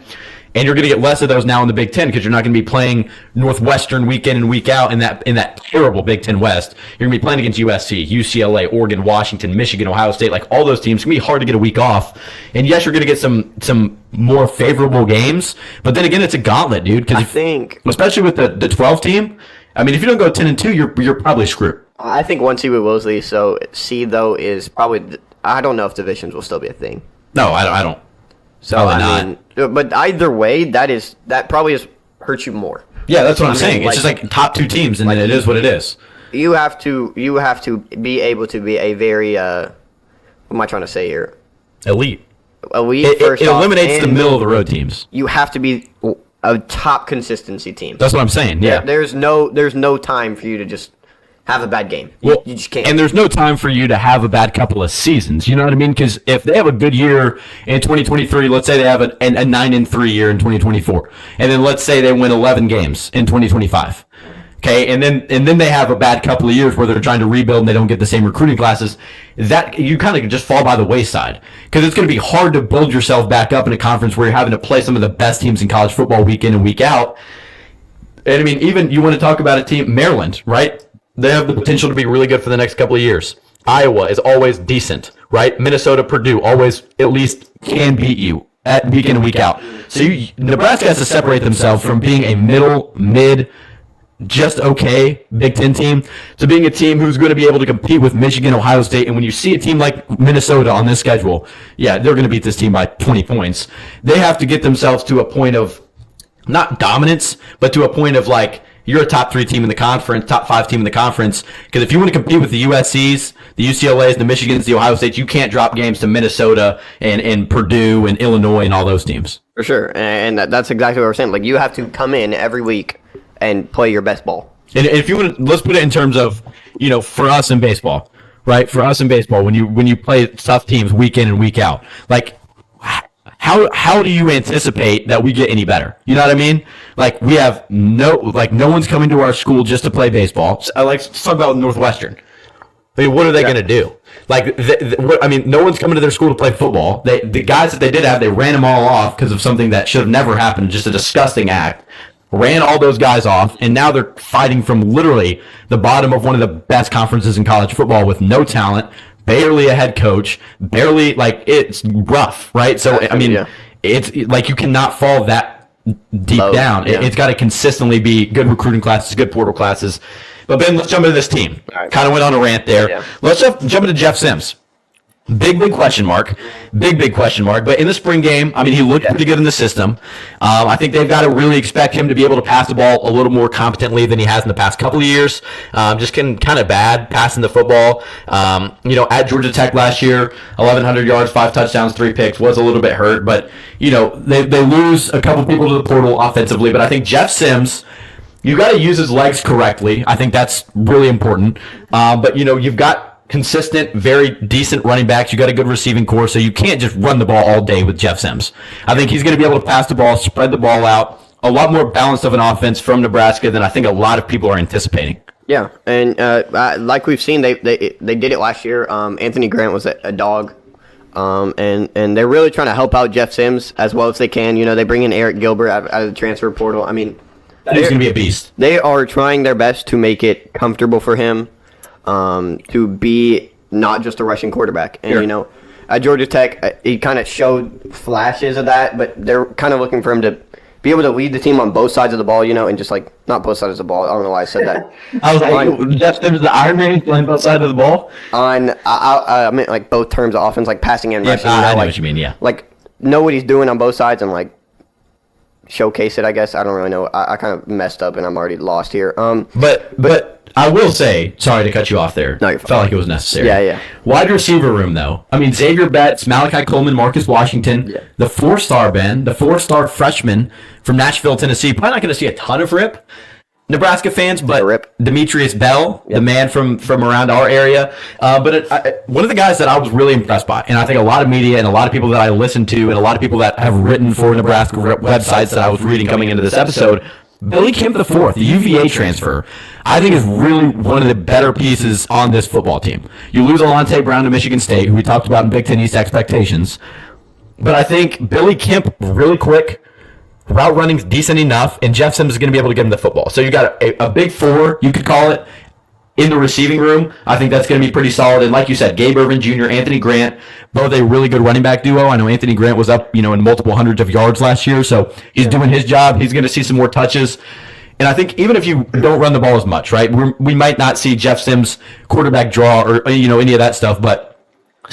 [SPEAKER 4] And you're going to get less of those now in the Big Ten because you're not going to be playing Northwestern week in and week out in that terrible Big Ten West. You're going to be playing against USC, UCLA, Oregon, Washington, Michigan, Ohio State, like all those teams. It's going to be hard to get a week off. And yes, you're going to get some more favorable games, but then again, it's a gauntlet, dude. Because
[SPEAKER 5] I think,
[SPEAKER 4] especially with the 12 team, I mean, if you don't go 10-2, you're probably screwed.
[SPEAKER 5] I think 1 seed with Wolseley. So seed though is probably. I don't know if divisions will still be a thing.
[SPEAKER 4] No, I don't.
[SPEAKER 5] So I mean, but either way, that probably just hurts you more.
[SPEAKER 4] Yeah, that's what I'm saying. It's just like top 2 teams, and then it is what it is.
[SPEAKER 5] You have to be able to be a very what am I trying to say here?
[SPEAKER 4] Elite.
[SPEAKER 5] It
[SPEAKER 4] eliminates the middle of the road teams.
[SPEAKER 5] You have to be a top consistency team.
[SPEAKER 4] That's what I'm saying. Yeah.
[SPEAKER 5] There's no time for you to just have a bad game. You just can't.
[SPEAKER 4] And there's no time for you to have a bad couple of seasons. You know what I mean? Because if they have a good year in 2023, let's say they have a 9-3 year in 2024, and then let's say they win 11 games in 2025. Okay, and then they have a bad couple of years where they're trying to rebuild and they don't get the same recruiting classes. That you kind of just fall by the wayside because it's going to be hard to build yourself back up in a conference where you're having to play some of the best teams in college football week in and week out. And I mean, even you want to talk about a team, Maryland, right? They have the potential to be really good for the next couple of years. Iowa is always decent, right? Minnesota, Purdue always at least can beat you at week in and week out. So Nebraska has to separate themselves from being a mid, just okay Big Ten team to being a team who's going to be able to compete with Michigan, Ohio State. And when you see a team like Minnesota on this schedule, yeah, they're going to beat this team by 20 points. They have to get themselves to a point of not dominance, but to a point of like, you're a top 3 team in the conference, top 5 team in the conference. Because if you want to compete with the USCs, the UCLAs, the Michigans, the Ohio States, you can't drop games to Minnesota and Purdue and Illinois and all those teams.
[SPEAKER 5] For sure. And that's exactly what we're saying. Like, you have to come in every week and play your best ball.
[SPEAKER 4] And if you want to, let's put it in terms of, for us in baseball, right? For us in baseball, when you play tough teams week in and week out, like, how do you anticipate that we get any better? You know what I mean? Like, we have no one's coming to our school just to play baseball. Let's talk about Northwestern. I mean, what are they going to do? Like, no one's coming to their school to play football. The guys that they did have, they ran them all off because of something that should have never happened, just a disgusting act. Ran all those guys off, and now they're fighting from literally the bottom of one of the best conferences in college football with no talent, barely a head coach, barely, like, it's rough, right? So, I mean, it's like you cannot fall that deep down. Yeah. It's got to consistently be good recruiting classes, good portal classes. But, Ben, let's jump into this team. Right. Kind of went on a rant there. Yeah. Let's jump into Jeff Sims. Big question mark. Big question mark. But in the spring game, I mean, he looked pretty good in the system. I think they've got to really expect him to be able to pass the ball a little more competently than he has in the past couple of years. Just kind of bad passing the football. At Georgia Tech last year, 1,100 yards, 5 touchdowns, 3 picks, was a little bit hurt. But, they lose a couple people to the portal offensively. But I think Jeff Sims, you got to use his legs correctly. I think that's really important. But, you've got consistent, very decent running backs. You got a good receiving core, so you can't just run the ball all day with Jeff Sims. I think he's going to be able to pass the ball, spread the ball out, a lot more balanced of an offense from Nebraska than I think a lot of people are anticipating.
[SPEAKER 5] Yeah, and like we've seen, they did it last year. Anthony Grant was a dog, and they're really trying to help out Jeff Sims as well as they can. They bring in Eric Gilbert out of the transfer portal. I mean,
[SPEAKER 4] he's going to be a beast.
[SPEAKER 5] They are trying their best to make it comfortable for him. To be not just a rushing quarterback. And,
[SPEAKER 4] sure.
[SPEAKER 5] At Georgia Tech, he kind of showed flashes of that, but they're kind of looking for him to be able to lead the team on both sides of the ball, and just like not both sides of the ball. I don't know why I said that.
[SPEAKER 4] I was like, Jeff Sims, the Iron Man, playing both sides of the ball.
[SPEAKER 5] I meant like both terms of offense, like passing and rushing.
[SPEAKER 4] I know what you mean. Yeah.
[SPEAKER 5] Like know what he's doing on both sides and like showcase it. I guess I don't really know. I kind of messed up and I'm already lost here.
[SPEAKER 4] But I will say, sorry to cut you off there.
[SPEAKER 5] No, you're fine.
[SPEAKER 4] Felt like it was necessary.
[SPEAKER 5] Yeah.
[SPEAKER 4] Wide receiver room, though. I mean, Xavier Betts, Malachi Coleman, Marcus Washington, the 4-star Ben, the 4-star freshman from Nashville, Tennessee. Probably not going to see a ton of rip Nebraska fans, but Demetrius Bell, the man from around our area. But one of the guys that I was really impressed by, and I think a lot of media and a lot of people that I listen to and a lot of people that have written for Nebraska websites that I was reading coming into this episode, Billy Kemp IV, the UVA transfer, I think is really one of the better pieces on this football team. You lose Alante Brown to Michigan State, who we talked about in Big Ten East expectations. But I think Billy Kemp, really quick, route running's decent enough, and Jeff Sims is going to be able to get him the football. So you got a big four, you could call it, in the receiving room. I think that's going to be pretty solid. And like you said, Gabe Ervin Jr., Anthony Grant, both a really good running back duo. I know Anthony Grant was up, in multiple hundreds of yards last year, so he's doing his job. He's going to see some more touches. And I think even if you don't run the ball as much, right, we might not see Jeff Sims quarterback draw or, any of that stuff, but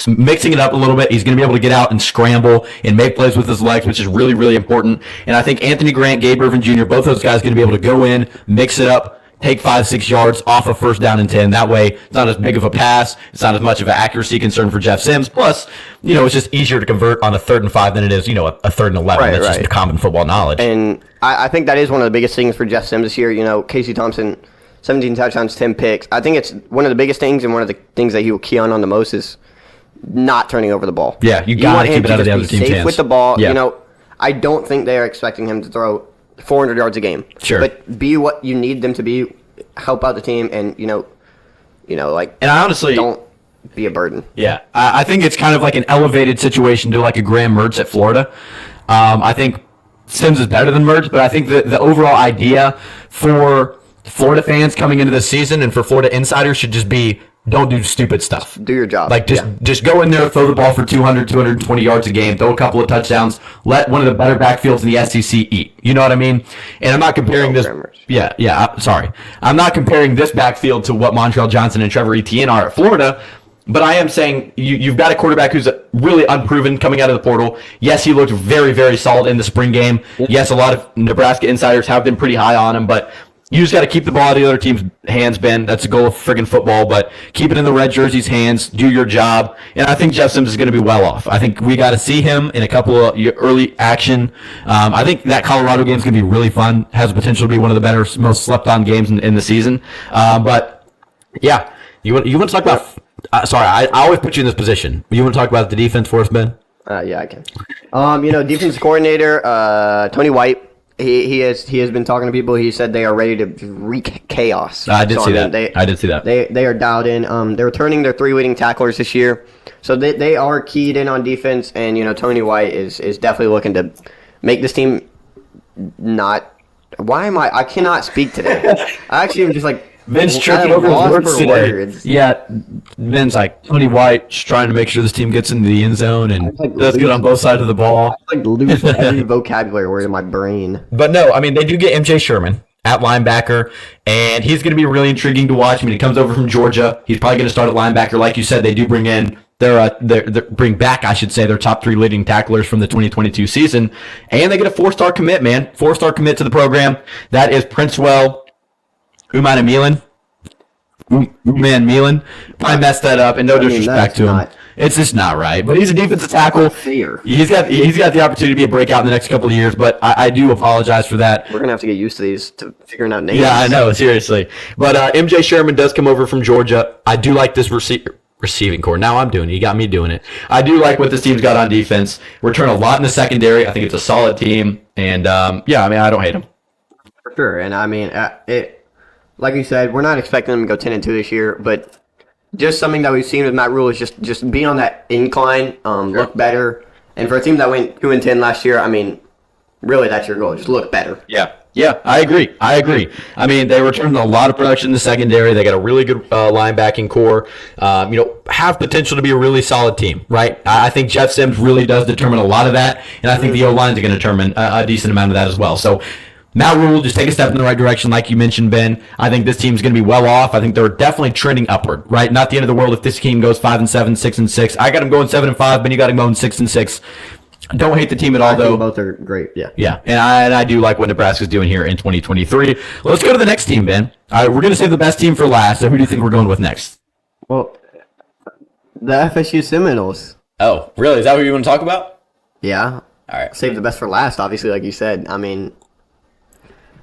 [SPEAKER 4] mixing it up a little bit, he's going to be able to get out and scramble and make plays with his legs, which is really, really important. And I think Anthony Grant, Gabe Ervin Jr., both those guys are going to be able to go in, mix it up, take 5-6 yards off of 1st down and 10. That way, it's not as big of a pass. It's not as much of an accuracy concern for Jeff Sims. Plus, it's just easier to convert on a 3rd and 5 than it is, a 3rd and 11. That's just common football knowledge.
[SPEAKER 5] And I think that is one of the biggest things for Jeff Sims this year. Casey Thompson, 17 touchdowns, 10 picks. I think it's one of the biggest things and one of the things that he will key on the most is not turning over the ball.
[SPEAKER 4] Yeah, you got to keep it out of the other team's hands.
[SPEAKER 5] Safe with the ball. Yeah. I don't think they are expecting him to throw 400 yards a game.
[SPEAKER 4] Sure.
[SPEAKER 5] But be what you need them to be, help out the team, and and
[SPEAKER 4] I honestly
[SPEAKER 5] don't be a burden.
[SPEAKER 4] Yeah, I think it's kind of like an elevated situation to like a Graham Mertz at Florida. I think Sims is better than Mertz, but I think the overall idea for Florida fans coming into this season and for Florida insiders should just be, don't do stupid stuff.
[SPEAKER 5] Do your job.
[SPEAKER 4] Like, just go in there, throw the ball for 200, 220 yards a game, throw a couple of touchdowns, let one of the better backfields in the SEC eat. You know what I mean? And I'm not comparing this. Sorry. I'm not comparing this backfield to what Montrell Johnson and Trevor Etienne are at Florida, but I am saying you've got a quarterback who's really unproven coming out of the portal. Yes, he looked very, very solid in the spring game. Yes, a lot of Nebraska insiders have been pretty high on him, but you just got to keep the ball out of the other team's hands, Ben. That's the goal of friggin' football, but keep it in the red jersey's hands, do your job, and I think Jeff Sims is going to be well off. I think we got to see him in a couple of early action. I think that Colorado game is going to be really fun, has the potential to be one of the better, most slept-on games in the season. But, yeah, you want to talk about sorry, I always put you in this position. You want to talk about the defense for us, Ben?
[SPEAKER 5] Yeah, I can. Defense coordinator, Tony White, He has been talking to people. He said they are ready to wreak chaos.
[SPEAKER 4] I did see that.
[SPEAKER 5] They are dialed in. They're returning their 3 leading tacklers this year, so they are keyed in on defense. And Tony White is definitely looking to make this team not. Why am I cannot speak today. I actually am just like.
[SPEAKER 4] Vin's tripping over his words today. Words. Yeah, Vin's like, Tony White just trying to make sure this team gets into the end zone and does good on both sides of the ball.
[SPEAKER 5] I lose every vocabulary word in my brain.
[SPEAKER 4] But no, I mean, they do get MJ Sherman at linebacker, and he's going to be really intriguing to watch. I mean, he comes over from Georgia. He's probably going to start at linebacker. Like you said, they do bring in bring back, I should say, their top 3 leading tacklers from the 2022 season, and they get a 4-star commit, man. 4-star commit to the program. That is Princewell Uman Milan. Probably messed that up, and no disrespect to him. It's just not right. But he's a defensive tackle. He's got the opportunity to be a breakout in the next couple of years, but I do apologize for that.
[SPEAKER 5] We're going to have to get used to these, to figuring out names.
[SPEAKER 4] Yeah, I know, seriously. But MJ Sherman does come over from Georgia. I do like this receiving core. Now I'm doing it. You got me doing it. I do like what this team's got on defense. Return a lot in the secondary. I think it's a solid team. And, I don't hate them.
[SPEAKER 5] For sure. And, like you said, we're not expecting them to go 10-2 this year, but just something that we've seen with Matt Rule is just be on that incline, look better. And for a team that went 2-10 last year, really that's your goal. Just look better.
[SPEAKER 4] Yeah. Yeah, I agree. I mean, they returned a lot of production in the secondary. They got a really good linebacking core. Have potential to be a really solid team, right? I think Jeff Sims really does determine a lot of that, and I think the O-line is going to determine a decent amount of that as well. So Matt Rule just take a step in the right direction, like you mentioned, Ben. I think this team's going to be well off. I think they're definitely trending upward, right? Not the end of the world if this team goes 5-7, 6-6. I got them going 7-5, Ben, you got them going 6-6. Don't hate the team at all, though.
[SPEAKER 5] Both are great, yeah.
[SPEAKER 4] Yeah, and I do like what Nebraska's doing here in 2023. Let's go to the next team, Ben. All right, we're going to save the best team for last. So who do you think we're going with next?
[SPEAKER 5] Well, the FSU Seminoles.
[SPEAKER 4] Oh, really? Is that what you want to talk about?
[SPEAKER 5] Yeah.
[SPEAKER 4] All right.
[SPEAKER 5] Save the best for last, obviously, like you said. I mean,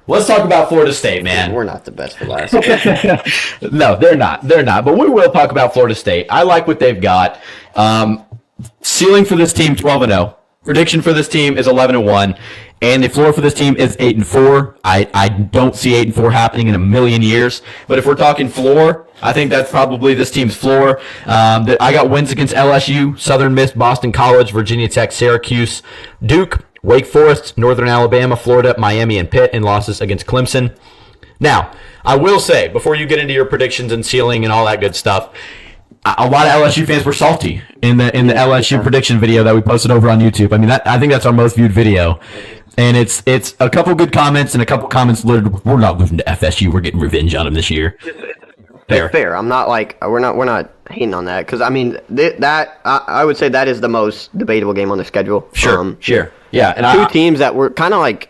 [SPEAKER 4] let's talk about Florida State, man.
[SPEAKER 5] We're not the best for last.
[SPEAKER 4] No, they're not. But we will talk about Florida State. I like what they've got. Ceiling for this team, 12-0. Prediction for this team is 11-1, and the floor for this team is 8-4. I don't see 8-4 happening in a million years. But if we're talking floor, I think that's probably this team's floor. I got wins against LSU, Southern Miss, Boston College, Virginia Tech, Syracuse, Duke, Wake Forest, Northern Alabama, Florida, Miami, and Pitt, and losses against Clemson. Now, I will say, before you get into your predictions and ceiling and all that good stuff, a lot of LSU fans were salty in the LSU prediction video that we posted over on YouTube. I mean, I think that's our most viewed video, and it's a couple good comments and a couple comments littered. We're not losing to FSU. We're getting revenge on them this year.
[SPEAKER 5] Fair. I'm not like we're not hating on that because I mean I would say that is the most debatable game on the schedule.
[SPEAKER 4] Sure. Yeah, and
[SPEAKER 5] two teams that were kind of like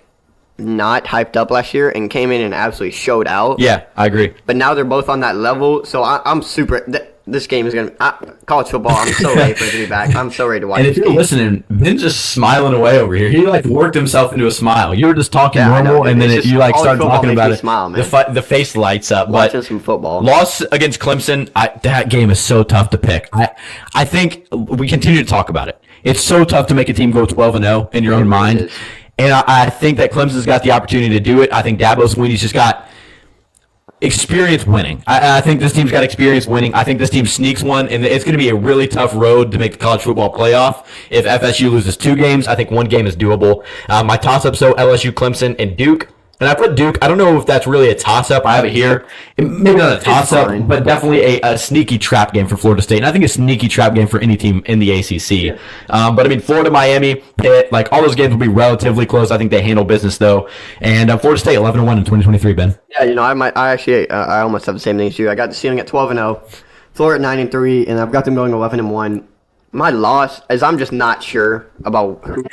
[SPEAKER 5] not hyped up last year and came in and absolutely showed out.
[SPEAKER 4] Yeah, I agree.
[SPEAKER 5] But now they're both on that level, so I'm super. This game is going to college football. I'm so ready for it to be back. I'm so ready to watch
[SPEAKER 4] and
[SPEAKER 5] this
[SPEAKER 4] if you're
[SPEAKER 5] game.
[SPEAKER 4] listening, Ben's just smiling away over here. He like worked himself into a smile. You were just talking normal, and then you like start talking about it.
[SPEAKER 5] Smile, man.
[SPEAKER 4] The face lights up.
[SPEAKER 5] Watching some football.
[SPEAKER 4] Loss against Clemson. That game is so tough to pick. I think we continue to talk about it. It's so tough to make a team go 12-0 in your own mind. And I think that Clemson's got the opportunity to do it. I think Dabo Swinney's just got experience winning. I think this team's got experience winning. I think this team sneaks one, and it's going to be a really tough road to make the college football playoff. If FSU loses 2 games, I think 1 game is doable. My toss-up, so LSU, Clemson, and Duke. And I put Duke. I don't know if that's really a toss-up. I have it here. Maybe not a toss-up, but definitely a sneaky trap game for Florida State. And I think a sneaky trap game for any team in the ACC. Yeah. But, I mean, Florida, Miami, Pitt, like all those games will be relatively close. I think they handle business, though. And Florida State, 11-1 in 2023, Ben.
[SPEAKER 5] Yeah, I almost have the same thing as you. I got the ceiling at 12-0, Florida at 9-3, and I've got them going 11-1. My loss is I'm just not sure about who.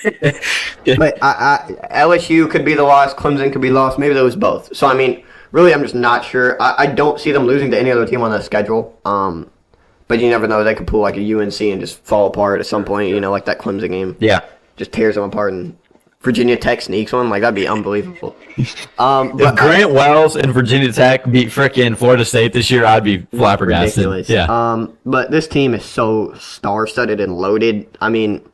[SPEAKER 5] But LSU could be the loss, Clemson could be lost, maybe those both. So, I mean, really I'm just not sure. I don't see them losing to any other team on the schedule. But you never know. They could pull like a UNC and just fall apart at some point, like that Clemson game.
[SPEAKER 4] Yeah.
[SPEAKER 5] Just tears them apart and Virginia Tech sneaks one. Like, that'd be unbelievable.
[SPEAKER 4] If Grant Wells and Virginia Tech beat frickin' Florida State this year, I'd be flabbergasted.
[SPEAKER 5] Ridiculous.
[SPEAKER 4] Yeah.
[SPEAKER 5] But this team is so star-studded and loaded. I mean,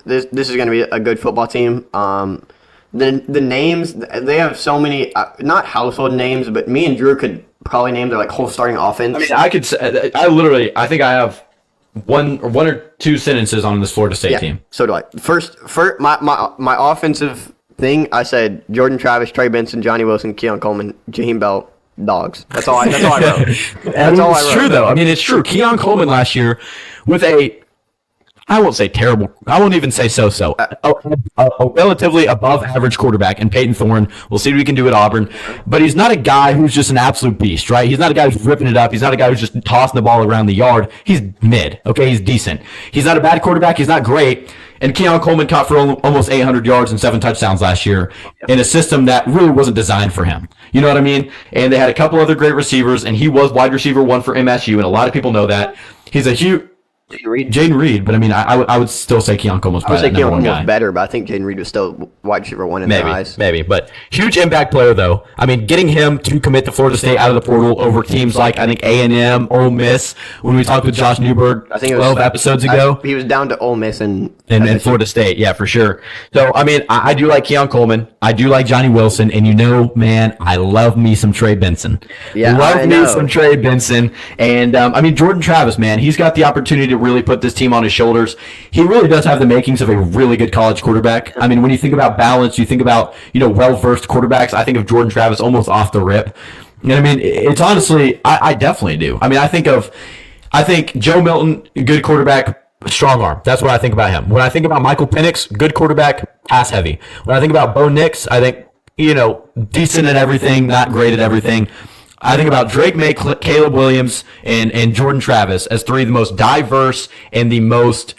[SPEAKER 5] this is going to be a good football team. The names, they have so many, not household names, but me and Drew could probably name their like whole starting offense.
[SPEAKER 4] I mean, I could say, I think I have one or two sentences on this Florida State team.
[SPEAKER 5] So do I. First, my offensive thing, I said Jordan Travis, Trey Benson, Johnny Wilson, Keon Coleman, Jaheim Bell, dogs. That's all I wrote.
[SPEAKER 4] It's true, though. I mean, it's true. Keon Coleman last year with I won't say terrible. I won't even say so-so. A relatively above-average quarterback in Peyton Thorne. We'll see what he can do at Auburn. But he's not a guy who's just an absolute beast, right? He's not a guy who's ripping it up. He's not a guy who's just tossing the ball around the yard. He's mid, okay? He's decent. He's not a bad quarterback. He's not great. And Keon Coleman caught for almost 800 yards and 7 touchdowns last year in a system that really wasn't designed for him. You know what I mean? And they had a couple other great receivers, and he was wide receiver 1 for MSU, and a lot of people know that. He's a huge... Jaden Reed, but I mean, I would still say Keon Coleman was probably the number one guy.
[SPEAKER 5] Keon was better, but I think Jaden Reed was still wide receiver 1 in their eyes.
[SPEAKER 4] Maybe, but huge impact player though. I mean, getting him to commit to Florida State out of the portal over teams like I think A&M, Ole Miss. When we talked with Josh Newberg, I think 12 episodes ago,
[SPEAKER 5] he was down to Ole Miss and
[SPEAKER 4] Florida State, yeah, for sure. So I mean, I do like Keon Coleman. I do like Johnny Wilson, and man, I love me some Trey Benson.
[SPEAKER 5] Yeah,
[SPEAKER 4] love me some Trey Benson, and I mean Jordan Travis, man, he's got the opportunity to really put this team on his shoulders. He really does have the makings of a really good college quarterback. I mean, when you think about balance, you think about, well-versed quarterbacks. I think of Jordan Travis almost off the rip. You know what I mean? It's honestly, I definitely do. I mean, I think Joe Milton, good quarterback, strong arm. That's what I think about him. When I think about Michael Penix, good quarterback, pass heavy. When I think about Bo Nix, I think, decent at everything, not great at everything. I think about Drake May, Caleb Williams, and Jordan Travis as three of the most diverse and the most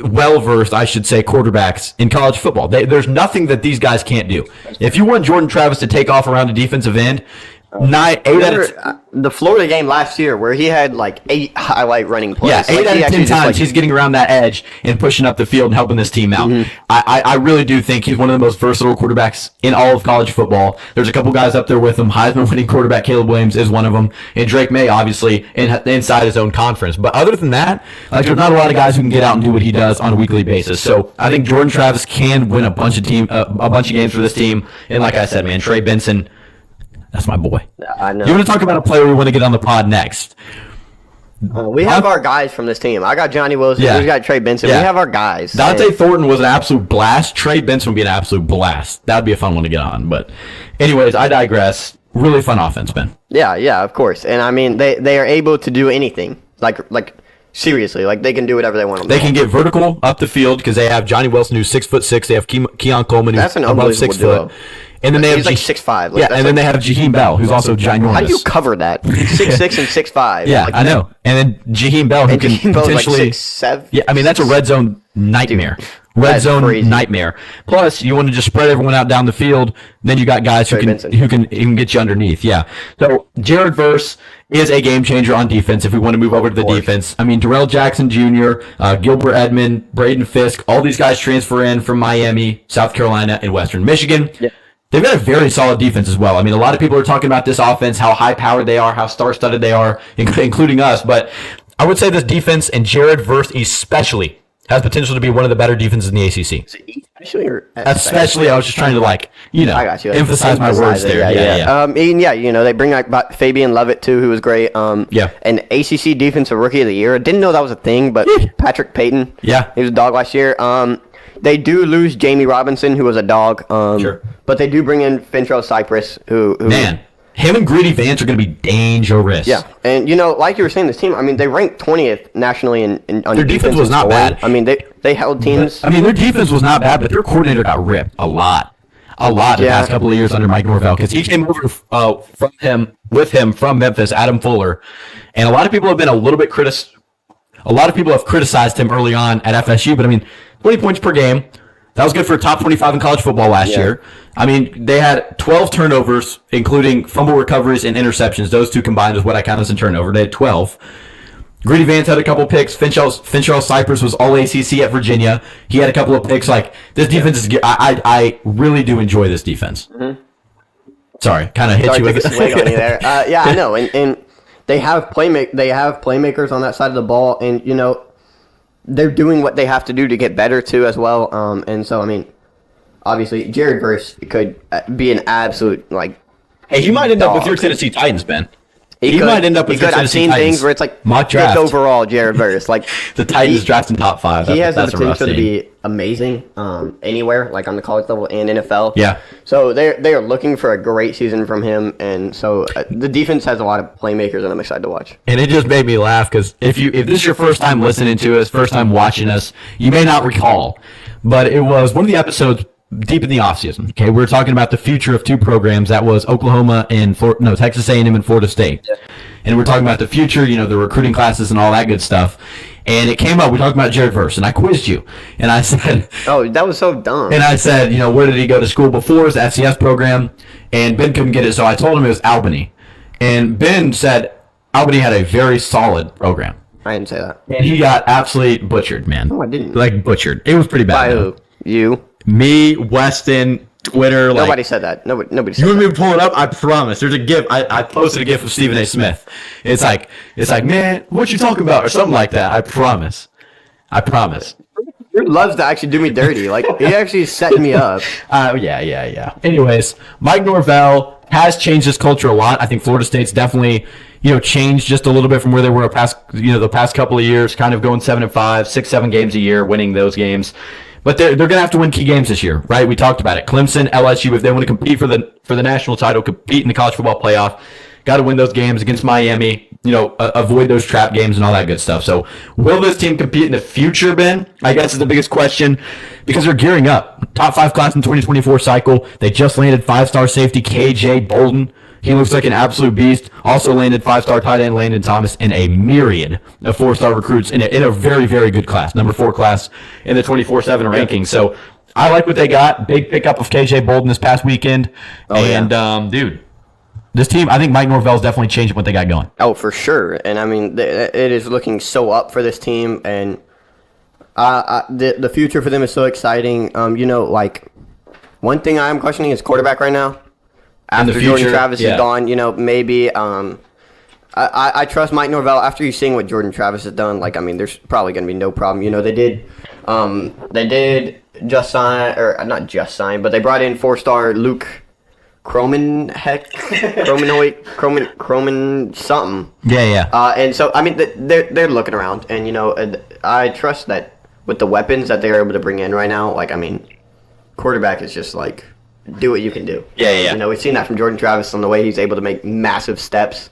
[SPEAKER 4] well-versed, I should say, quarterbacks in college football. There's nothing that these guys can't do. If you want Jordan Travis to take off around the defensive end,
[SPEAKER 5] the Florida game last year where he had like 8 highlight running plays.
[SPEAKER 4] Yeah, 8 out of 10 times he's getting around that edge and pushing up the field and helping this team out. Mm-hmm. I really do think he's one of the most versatile quarterbacks in all of college football. There's a couple guys up there with him. Heisman winning quarterback Caleb Williams is one of them. And Drake May, obviously, inside his own conference. But other than that, there's not a lot of guys who can get out and do what he does on a weekly basis. So I think Jordan Travis can win a bunch of games for this team. And like I said, man, Trey Benson, that's my boy.
[SPEAKER 5] I know.
[SPEAKER 4] You want to talk about a player we want to get on the pod next?
[SPEAKER 5] We have our guys from this team. I got Johnny Wilson.
[SPEAKER 4] Yeah.
[SPEAKER 5] We got Trey Benson.
[SPEAKER 4] Yeah.
[SPEAKER 5] We have our guys.
[SPEAKER 4] Dante Thornton was an absolute blast. Trey Benson would be an absolute blast. That would be a fun one to get on. But anyways, I digress. Really fun offense, Ben.
[SPEAKER 5] Yeah, of course. And I mean, they are able to do anything. Like seriously, like they can do whatever they want.
[SPEAKER 4] They can get vertical up the field because they have Johnny Wilson, who's 6'6". They have Keon Coleman, who's above 6 foot. And then they have
[SPEAKER 5] 6'5".
[SPEAKER 4] And then they have Jaheim Bell, who's also ginormous.
[SPEAKER 5] How do you cover that? 6'6" and 6'5".
[SPEAKER 4] Yeah, I know. And then Jaheim Bell, who can potentially
[SPEAKER 5] 6'7".
[SPEAKER 4] Yeah, I mean that's a red zone nightmare. Red zone nightmare. Plus, you want to just spread everyone out down the field. Then you got guys who can get you underneath. Yeah. So Jared Verse is a game changer on defense. If we want to move over to the defense, I mean Darrell Jackson Jr., Gilbert Edmond, Braden Fisk, all these guys transfer in from Miami, South Carolina, and Western Michigan. Yeah. They've got a very solid defense as well. I mean, a lot of people are talking about this offense, how high-powered they are, how star-studded they are, including us. But I would say this defense, and Jared Verse especially, has potential to be one of the better defenses in the ACC. Especially, I was just trying to I got you. Emphasize my words there. Yeah.
[SPEAKER 5] They bring back Fabian Levitt too, who was great. And ACC Defensive Rookie of the Year. Didn't know that was a thing, but Patrick Payton. Yeah, he was a dog last year. They do lose Jamie Robinson, who was a dog. Sure. But they do bring in Fintrell Cypress, who
[SPEAKER 4] man. Him and Greedy Vance are going to be dangerous.
[SPEAKER 5] Yeah, and like you were saying, this team, I mean, they ranked 20th nationally on
[SPEAKER 4] their defense was not bad.
[SPEAKER 5] I mean, they held teams.
[SPEAKER 4] Their defense was not bad, but their coordinator got ripped a lot the past couple of years under Mike Norvell because he came over with him from Memphis, Adam Fuller, and a lot of people have been a little bit A lot of people have criticized him early on at FSU, but 20 points per game. That was good for a top 25 in college football last year. They had 12 turnovers, including fumble recoveries and interceptions. Those two combined is what I count as a turnover. They had 12. Greedy Vance had a couple picks. Finchell Cypress was all ACC at Virginia. He had a couple of picks. This defense is. I really do enjoy this defense. Mm-hmm. Sorry, kind of hit you with
[SPEAKER 5] a swing on you there. I know, and they have playmakers on that side of the ball, and they're doing what they have to do to get better too as well. And so obviously Jared Verse could be an absolute
[SPEAKER 4] Hey, he might end up with your Tennessee Titans, Ben. He might end up with your Tennessee Titans.
[SPEAKER 5] I've seen things where it's
[SPEAKER 4] mock draft.
[SPEAKER 5] Fifth overall Jared Verse.
[SPEAKER 4] The Titans drafting top 5.
[SPEAKER 5] He has the potential to be amazing anywhere, on the college level and NFL.
[SPEAKER 4] Yeah.
[SPEAKER 5] So they are looking for a great season from him, and so the defense has a lot of playmakers, and I'm excited to watch.
[SPEAKER 4] And it just made me laugh because if this is your first time listening to us, first time watching us, you may not recall, but it was one of the episodes deep in the offseason. Okay, we were talking about the future of two programs. That was Oklahoma and Texas A&M and Florida State. Yeah. And we're talking about the future, the recruiting classes and all that good stuff. And it came up, we talked about Jared Verse, and I quizzed you. And I said...
[SPEAKER 5] Oh, that was so dumb.
[SPEAKER 4] And I said, where did he go to school before? His FCS program. And Ben couldn't get it, so I told him it was Albany. And Ben said Albany had a very solid program.
[SPEAKER 5] I didn't say that.
[SPEAKER 4] And he got absolutely butchered, man.
[SPEAKER 5] No, I didn't.
[SPEAKER 4] Butchered. It was pretty bad.
[SPEAKER 5] By who? You?
[SPEAKER 4] Me, Weston, Twitter.
[SPEAKER 5] Nobody said that. Nobody said that.
[SPEAKER 4] You want me to pull it up? I promise. There's a GIF. I posted a GIF of Stephen A. Smith. It's like, man, what you talking about? Or something like that. I promise.
[SPEAKER 5] He loves to actually do me dirty. He actually set me up.
[SPEAKER 4] Yeah. Anyways, Mike Norvell has changed this culture a lot. I think Florida State's definitely, changed just a little bit from where they were the past couple of years, kind of going 7-5, 6-7 games a year, winning those games. But they're going to have to win key games this year, right? We talked about it. Clemson, LSU, if they want to compete for the national title, compete in the college football playoff, got to win those games against Miami, avoid those trap games and all that good stuff. So will this team compete in the future, Ben? I guess is the biggest question, because they're gearing up. Top 5 class in 2024 cycle. They just landed 5-star safety KJ Bolden. He looks like an absolute beast. Also landed 5-star tight end Landon Thomas, and a myriad of 4-star recruits in a very, very good class. Number 4 class in the 24/7 ranking. So I like what they got. Big pickup of KJ Bolden this past weekend. Dude, this team, I think Mike Norvell's definitely changing what they got going.
[SPEAKER 5] Oh, for sure. And I mean, it is looking so up for this team, and the future for them is so exciting. One thing I'm questioning is quarterback right now. After Jordan Travis is gone, maybe I trust Mike Norvell after you seeing what Jordan Travis has done. There's probably going to be no problem. They did just sign, or not just sign, but they brought in 4-star Luke Croman something.
[SPEAKER 4] Yeah.
[SPEAKER 5] And so they're looking around, and I trust that with the weapons that they're able to bring in right now. Quarterback is just do what you can do.
[SPEAKER 4] Yeah.
[SPEAKER 5] We've seen that from Jordan Travis on the way he's able to make massive steps.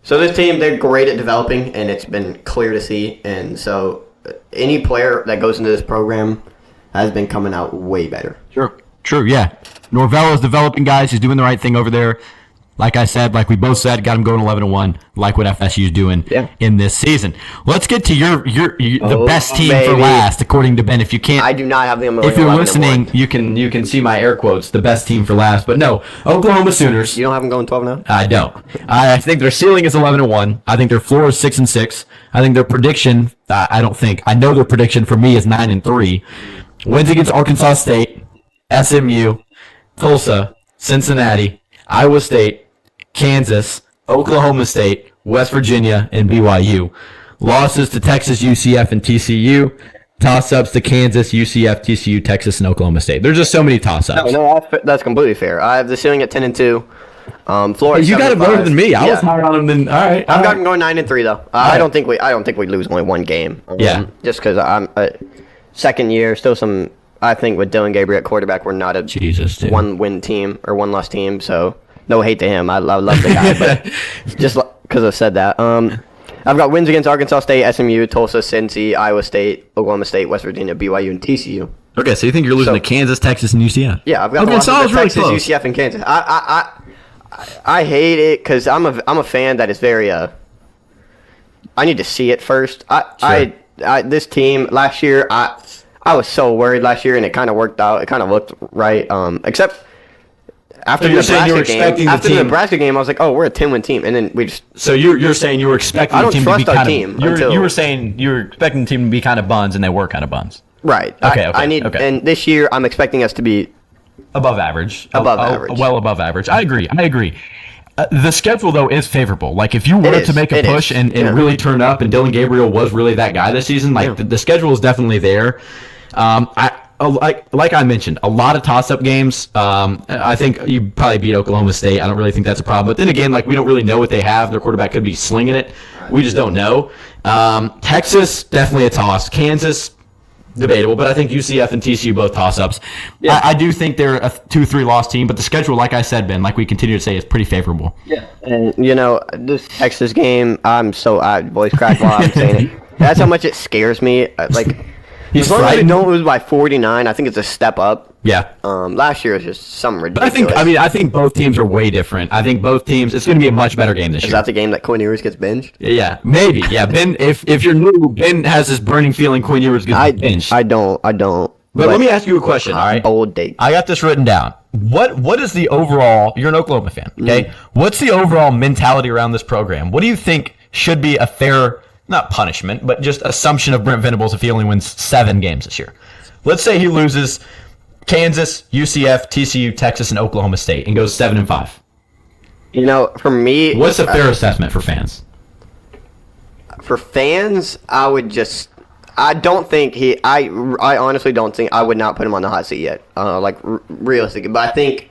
[SPEAKER 5] So this team, they're great at developing, and it's been clear to see. And so any player that goes into this program has been coming out way better.
[SPEAKER 4] True, yeah. Norvell is developing guys. He's doing the right thing over there. Like I said, like we both said, got him going 11-1, like what FSU is doing in this season. Let's get to the best team for last, according to Ben. If you can't,
[SPEAKER 5] I do not have them.
[SPEAKER 4] If you're listening, you can see my air quotes. The best team for last, but no, Oklahoma Sooners.
[SPEAKER 5] You don't have them going 12 now?
[SPEAKER 4] I don't. I think their ceiling is 11-1. I think their floor is 6-6. I think their prediction. I know their prediction for me is 9-3. Wins against Arkansas State, SMU, Tulsa, Cincinnati, Iowa State, Kansas, Oklahoma State, West Virginia, and BYU. Losses to Texas, UCF, and TCU. Toss-ups to Kansas, UCF, TCU, Texas, and Oklahoma State. There's just so many toss-ups.
[SPEAKER 5] No, that's completely fair. I have the ceiling at 10-2. Florida.
[SPEAKER 4] You got it lower than me. I was higher on them than. All right.
[SPEAKER 5] I've got them going 9-3 though. I don't think we lose only one game. Just because I'm second year, still some. I think with Dylan Gabriel at quarterback, we're not a one-win team or one-loss team. So. No hate to him. I love the guy, but just because I said that. I've got wins against Arkansas State, SMU, Tulsa, Cincy, Iowa State, Oklahoma State, West Virginia, BYU, and TCU.
[SPEAKER 4] Okay, so you think you're losing to Kansas, Texas, and UCF?
[SPEAKER 5] Yeah, I've got losses to Texas, really UCF, and Kansas. I hate it because I'm a fan that is very I need to see it first. This team last year, I was so worried last year, and it kind of worked out. It kind of looked right, except. After the Nebraska game, I was like, "Oh, we're a 10-win team," and then we just.
[SPEAKER 4] So you're saying you were expecting the team to be kind of. You were saying you were expecting the team to be kind of buns, and they were kind of buns.
[SPEAKER 5] Right.
[SPEAKER 4] Okay.
[SPEAKER 5] And this year I'm expecting us to be
[SPEAKER 4] above average.
[SPEAKER 5] Average.
[SPEAKER 4] Well above average. I agree. The schedule though is favorable. Like if you were to make a push and really turn up, and Dylan Gabriel was really that guy this season, the schedule is definitely there. Like I mentioned, a lot of toss-up games. I think you probably beat Oklahoma State. I don't really think that's a problem. But then again, we don't really know what they have. Their quarterback could be slinging it. We just don't know. Texas, definitely a toss. Kansas, debatable. But I think UCF and TCU both toss-ups. Yeah. I do think they're a 2-3 loss team. But the schedule, like I said, Ben, like we continue to say, is pretty favorable.
[SPEAKER 5] Yeah. And, this Texas game, I voice crack while I'm saying it. That's how much it scares me. As long as we don't lose by 49, I think it's a step up.
[SPEAKER 4] Yeah.
[SPEAKER 5] Last year was just something ridiculous.
[SPEAKER 4] But I think both teams are way different. I think both teams. It's going to be a much better game this year.
[SPEAKER 5] Is that the game that Quinn Ewers gets binged?
[SPEAKER 4] Yeah, maybe. Yeah, Ben. If you're new, Ben has this burning feeling Quinn Ewers gets binged.
[SPEAKER 5] I don't.
[SPEAKER 4] But let me ask you a question. All right.
[SPEAKER 5] Bold date.
[SPEAKER 4] I got this written down. What is the overall? You're an Oklahoma fan, okay? What's the overall mentality around this program? What do you think should be a fair? Not punishment, but just assumption of Brent Venables if he only wins 7 games this year. Let's say he loses Kansas, UCF, TCU, Texas, and Oklahoma State and goes 7-5.
[SPEAKER 5] For me,
[SPEAKER 4] what's a fair assessment for fans?
[SPEAKER 5] For fans, I don't think I honestly don't think I would not put him on the hot seat yet. Realistically, but I think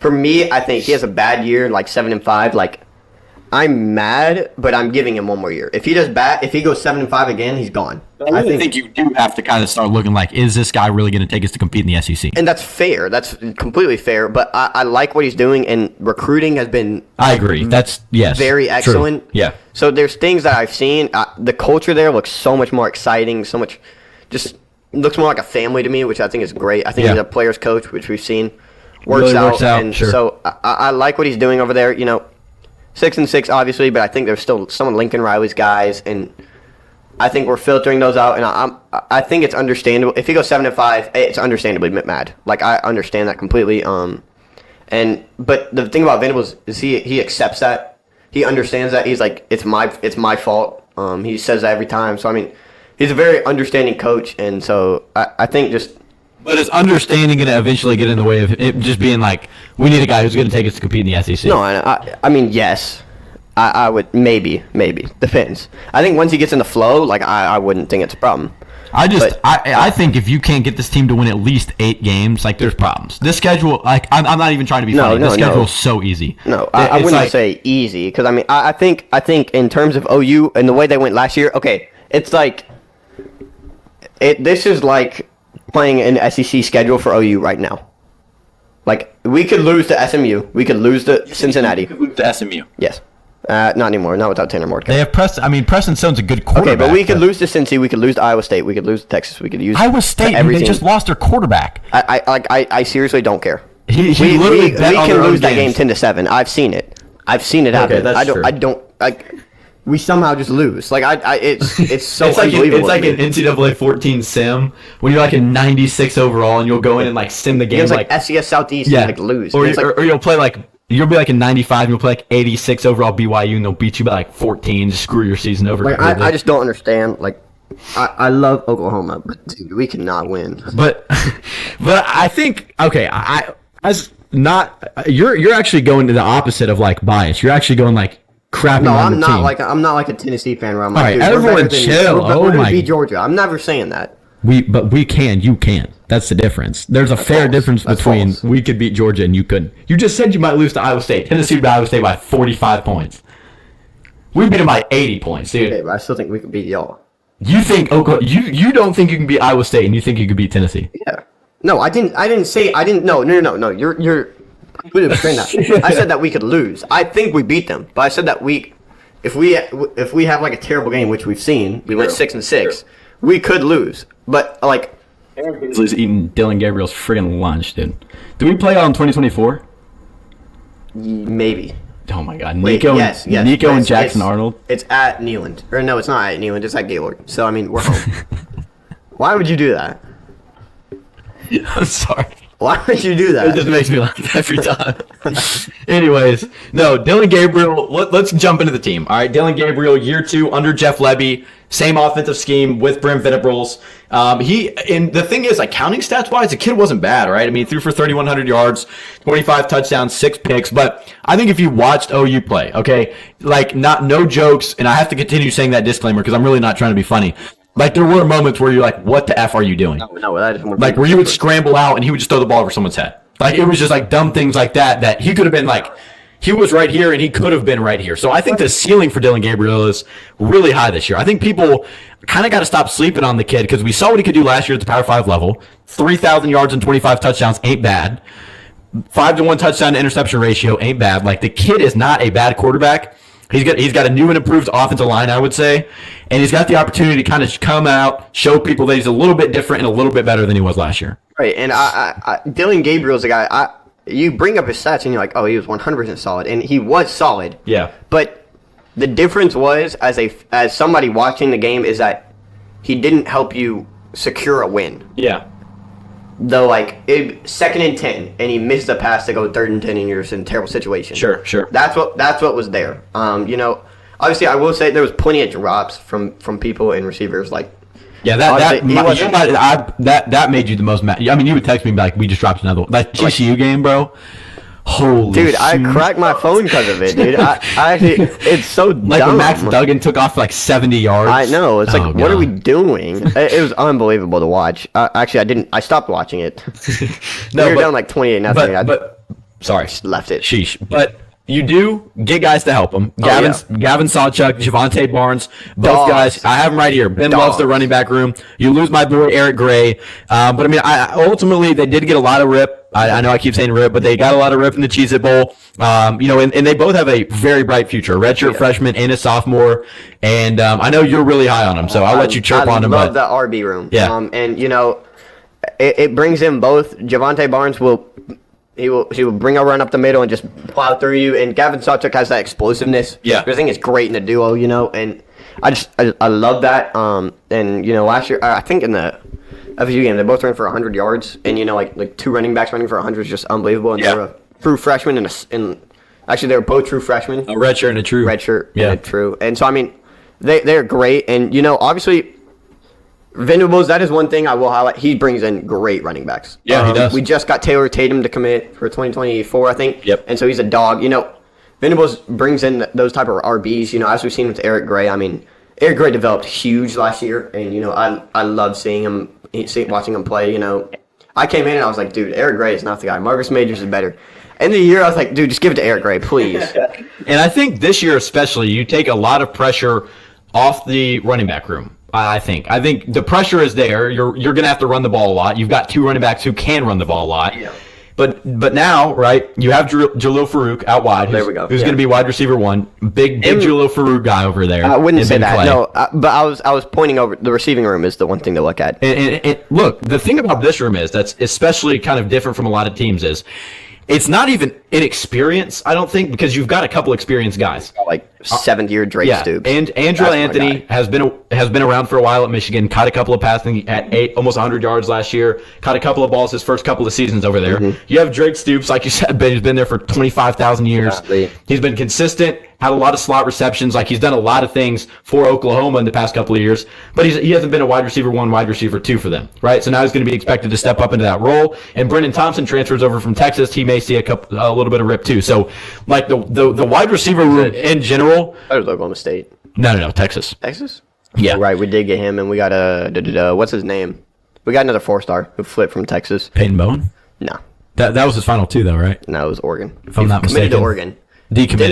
[SPEAKER 5] For me, I think he has a bad year, like 7-5. Like, I'm mad, but I'm giving him one more year. If he goes 7-5 again, he's gone.
[SPEAKER 4] I think you do have to kind of start looking like, is this guy really going to take us to compete in the SEC?
[SPEAKER 5] And that's fair. That's completely fair. But I like what he's doing, and recruiting has been.
[SPEAKER 4] I agree. That's
[SPEAKER 5] very excellent.
[SPEAKER 4] True. Yeah.
[SPEAKER 5] So there's things that I've seen. The culture there looks so much more exciting. So much, just looks more like a family to me, which I think is great. I think he's a player's coach, which we've seen works out. And so I like what he's doing over there. 6-6, obviously, but I think there's still some of Lincoln Riley's guys, and I think we're filtering those out. And I think it's understandable if he goes 7-5. It's understandably mad. Like, I understand that completely. But the thing about Venables is he accepts that. He understands that. He's like, it's my fault. He says that every time. So I mean, he's a very understanding coach, and so I think just.
[SPEAKER 4] But is understanding going to eventually get in the way of it just being like, we need a guy who's going to take us to compete in the SEC?
[SPEAKER 5] No, I mean, yes. I would, maybe. Depends. I think once he gets in the flow, like, I wouldn't think it's a problem.
[SPEAKER 4] I think if you can't get this team to win at least 8 games, like, there's problems. This schedule, like, I'm not even trying to be funny. This schedule is so easy.
[SPEAKER 5] No, I wouldn't say easy, because, I mean, I think in terms of OU and the way they went last year, okay, it's like, this is like playing an SEC schedule for OU right now. Like, we could lose to SMU. We could lose to Cincinnati.
[SPEAKER 4] We could lose to SMU.
[SPEAKER 5] Yes. Not anymore. Not without Tanner Mordecai.
[SPEAKER 4] They have Preston. I mean, Preston Stone's a good quarterback.
[SPEAKER 5] Okay, but we could lose to Cincy. We could lose to Iowa State. We could lose to Texas. We could use
[SPEAKER 4] Iowa State. They just lost their quarterback.
[SPEAKER 5] I seriously don't care.
[SPEAKER 4] We
[SPEAKER 5] can lose that game 10-7. I've seen it. happen.
[SPEAKER 4] That's true.
[SPEAKER 5] I don't like. We somehow just lose. Like it's so unbelievable.
[SPEAKER 4] It's like an NCAA 14 sim when you're like a 96 overall and you'll go in and like sim the game.
[SPEAKER 5] It's like SES Southeast and like lose.
[SPEAKER 4] Or you'll play like you'll be like a 95 and you'll play like 86 overall BYU and they'll beat you by like 14. Just screw your season over.
[SPEAKER 5] Like I just don't understand. Like I love Oklahoma, but dude, we cannot win.
[SPEAKER 4] But I think you're actually going to the opposite of like bias. You're actually going like.
[SPEAKER 5] No, I'm not like a Tennessee fan where I'm like,
[SPEAKER 4] all right, everyone chill.
[SPEAKER 5] We're gonna beat Georgia. I'm never saying that.
[SPEAKER 4] We can, you can't. That's the difference. There's a fair difference between we could beat Georgia and you couldn't. You just said you might lose to Iowa State. Tennessee beat Iowa State by 45 points. We beat them by 80 points, dude.
[SPEAKER 5] Okay, but I still think we could beat y'all.
[SPEAKER 4] You think you don't think you can beat Iowa State and you think you could beat Tennessee?
[SPEAKER 5] Yeah. No, I didn't say I didn't. No. You're completely betraying that. I said that we could lose. I think we beat them, but I said that if we have like a terrible game, which we've seen, we went 6-6, we could lose. But like,
[SPEAKER 4] Aaron Beasley's eating Dylan Gabriel's friggin' lunch, dude. Do we play out in 2024?
[SPEAKER 5] Maybe.
[SPEAKER 4] Oh my God, Nico and Jackson Arnold.
[SPEAKER 5] It's at Neyland, or no, it's not at Neyland. It's at Gaylord. So I mean, we're home. Why would you do that?
[SPEAKER 4] I'm sorry.
[SPEAKER 5] Why would you do that?
[SPEAKER 4] It just makes me laugh every time. Anyways, no, Dylan Gabriel, let's jump into the team. All right, Dylan Gabriel, year 2 under Jeff Lebby, same offensive scheme with Brent Venables. And the thing is, like, counting stats-wise, the kid wasn't bad, right? I mean, he threw for 3,100 yards, 25 touchdowns, 6 picks. But I think if you watched OU play, okay, like, no jokes, and I have to continue saying that disclaimer because I'm really not trying to be funny. Like, there were moments where you're like, what the F are you doing?
[SPEAKER 5] No, that is more
[SPEAKER 4] like, where you would scramble out and he would just throw the ball over someone's head. Like, it was just, like, dumb things like that he could have been, like, he was right here and he could have been right here. So I think the ceiling for Dylan Gabriel is really high this year. I think people kind of got to stop sleeping on the kid because we saw what he could do last year at the Power 5 level. 3,000 yards and 25 touchdowns ain't bad. 5-to-1 touchdown to interception ratio ain't bad. Like, the kid is not a bad quarterback. He's got a new and improved offensive line, I would say, and he's got the opportunity to kind of come out, show people that he's a little bit different and a little bit better than he was last year.
[SPEAKER 5] Right, and Dylan Gabriel's a guy. You bring up his stats and you're like, oh, he was 100% solid, and he was solid.
[SPEAKER 4] Yeah. But
[SPEAKER 5] the difference was, as somebody watching the game, is that he didn't help you secure a win.
[SPEAKER 4] Yeah.
[SPEAKER 5] Though, like, 2nd and 10, and he missed the pass to go 3rd and 10, and you're in a terrible situation.
[SPEAKER 4] Sure.
[SPEAKER 5] That's what was there. Obviously, I will say there was plenty of drops from people and receivers. Like,
[SPEAKER 4] yeah, that made you the most mad. I mean, you would text me and be like, "We just dropped another one." That TCU game, bro. Holy
[SPEAKER 5] dude,
[SPEAKER 4] shoot.
[SPEAKER 5] I cracked my phone because of it, dude. It's so
[SPEAKER 4] like
[SPEAKER 5] dumb.
[SPEAKER 4] When Max Duggan took off like 70 yards.
[SPEAKER 5] I know. It's like, what are we doing? It was unbelievable to watch. Actually, I stopped watching it.
[SPEAKER 4] No,
[SPEAKER 5] we were down like 28-0.
[SPEAKER 4] Sorry.
[SPEAKER 5] Just left it.
[SPEAKER 4] Sheesh. But you do get guys to help them. Gavin Sawchuk, Javante Barnes, both guys. I have them right here. Ben loves the running back room. You lose my boy Eric Gray. But, I mean, ultimately, they did get a lot of rip. I know I keep saying rip, but they got a lot of rip in the Cheez-It Bowl. And they both have a very bright future, a redshirt freshman and a sophomore. And I know you're really high on them, so I'll let you chirp on them.
[SPEAKER 5] I love the RB room.
[SPEAKER 4] Yeah.
[SPEAKER 5] And, it brings in both. Javante Barnes will bring a run up the middle and just plow through you. And Gavin Sawchuk has that explosiveness.
[SPEAKER 4] Yeah.
[SPEAKER 5] I think it's great in the duo, and I love that. Last year, I think in the FSU game, they both ran for 100 yards. And, like two running backs running for 100 is just unbelievable. And they were a true freshman and actually, they were both true freshmen.
[SPEAKER 4] A redshirt and a true.
[SPEAKER 5] Redshirt and a true. And so, I mean, they're great. And, obviously, Venables, that is one thing I will highlight. He brings in great running backs.
[SPEAKER 4] Yeah, he does.
[SPEAKER 5] We just got Taylor Tatum to commit for 2024, I think.
[SPEAKER 4] Yep.
[SPEAKER 5] And so he's a dog. Venables brings in those type of RBs. As we've seen with Eric Gray. I mean, Eric Gray developed huge last year, and I love seeing him, watching him play. I came in and I was like, dude, Eric Gray is not the guy. Marcus Majors is better. End of the year, I was like, dude, just give it to Eric Gray, please.
[SPEAKER 4] And I think this year especially, you take a lot of pressure off the running back room. I think the pressure is there. You're going to have to run the ball a lot. You've got two running backs who can run the ball a lot. Yeah. But now, right, you have Jalil Farouk out wide.
[SPEAKER 5] There we go.
[SPEAKER 4] Who's going to be wide receiver one. Big Jalil Farouk guy over there.
[SPEAKER 5] I wouldn't say that. No, but I was pointing over the receiving room is the one thing to look at.
[SPEAKER 4] And look, the thing about this room is that's especially kind of different from a lot of teams is it's not even inexperience, I don't think, because you've got a couple experienced guys.
[SPEAKER 5] Like seventh-year Drake Stoops.
[SPEAKER 4] And Andrew Anthony has been around for a while at Michigan. Caught a couple of passing at almost 100 yards last year. Caught a couple of balls his first couple of seasons over there. Mm-hmm. You have Drake Stoops, like you said, Ben, who's been there for 25,000 years. Yeah. He's been consistent. Had a lot of slot receptions. Like he's done a lot of things for Oklahoma in the past couple of years, but he hasn't been a wide receiver one, wide receiver two for them, right? So now he's going to be expected to step up into that role. And Brendan Thompson transfers over from Texas. He may see a little bit of rip too. So like the wide receiver room in general.
[SPEAKER 5] That was Oklahoma State.
[SPEAKER 4] No, Texas.
[SPEAKER 5] Texas?
[SPEAKER 4] Yeah,
[SPEAKER 5] right. We did get him, and we got what's his name? We got another 4-star who flipped from Texas.
[SPEAKER 4] Peyton Bowen.
[SPEAKER 5] No,
[SPEAKER 4] that was his final two though, right?
[SPEAKER 5] No, it was Oregon.
[SPEAKER 4] If I'm not mistaken.
[SPEAKER 5] Committed to Oregon.
[SPEAKER 4] Decommitted.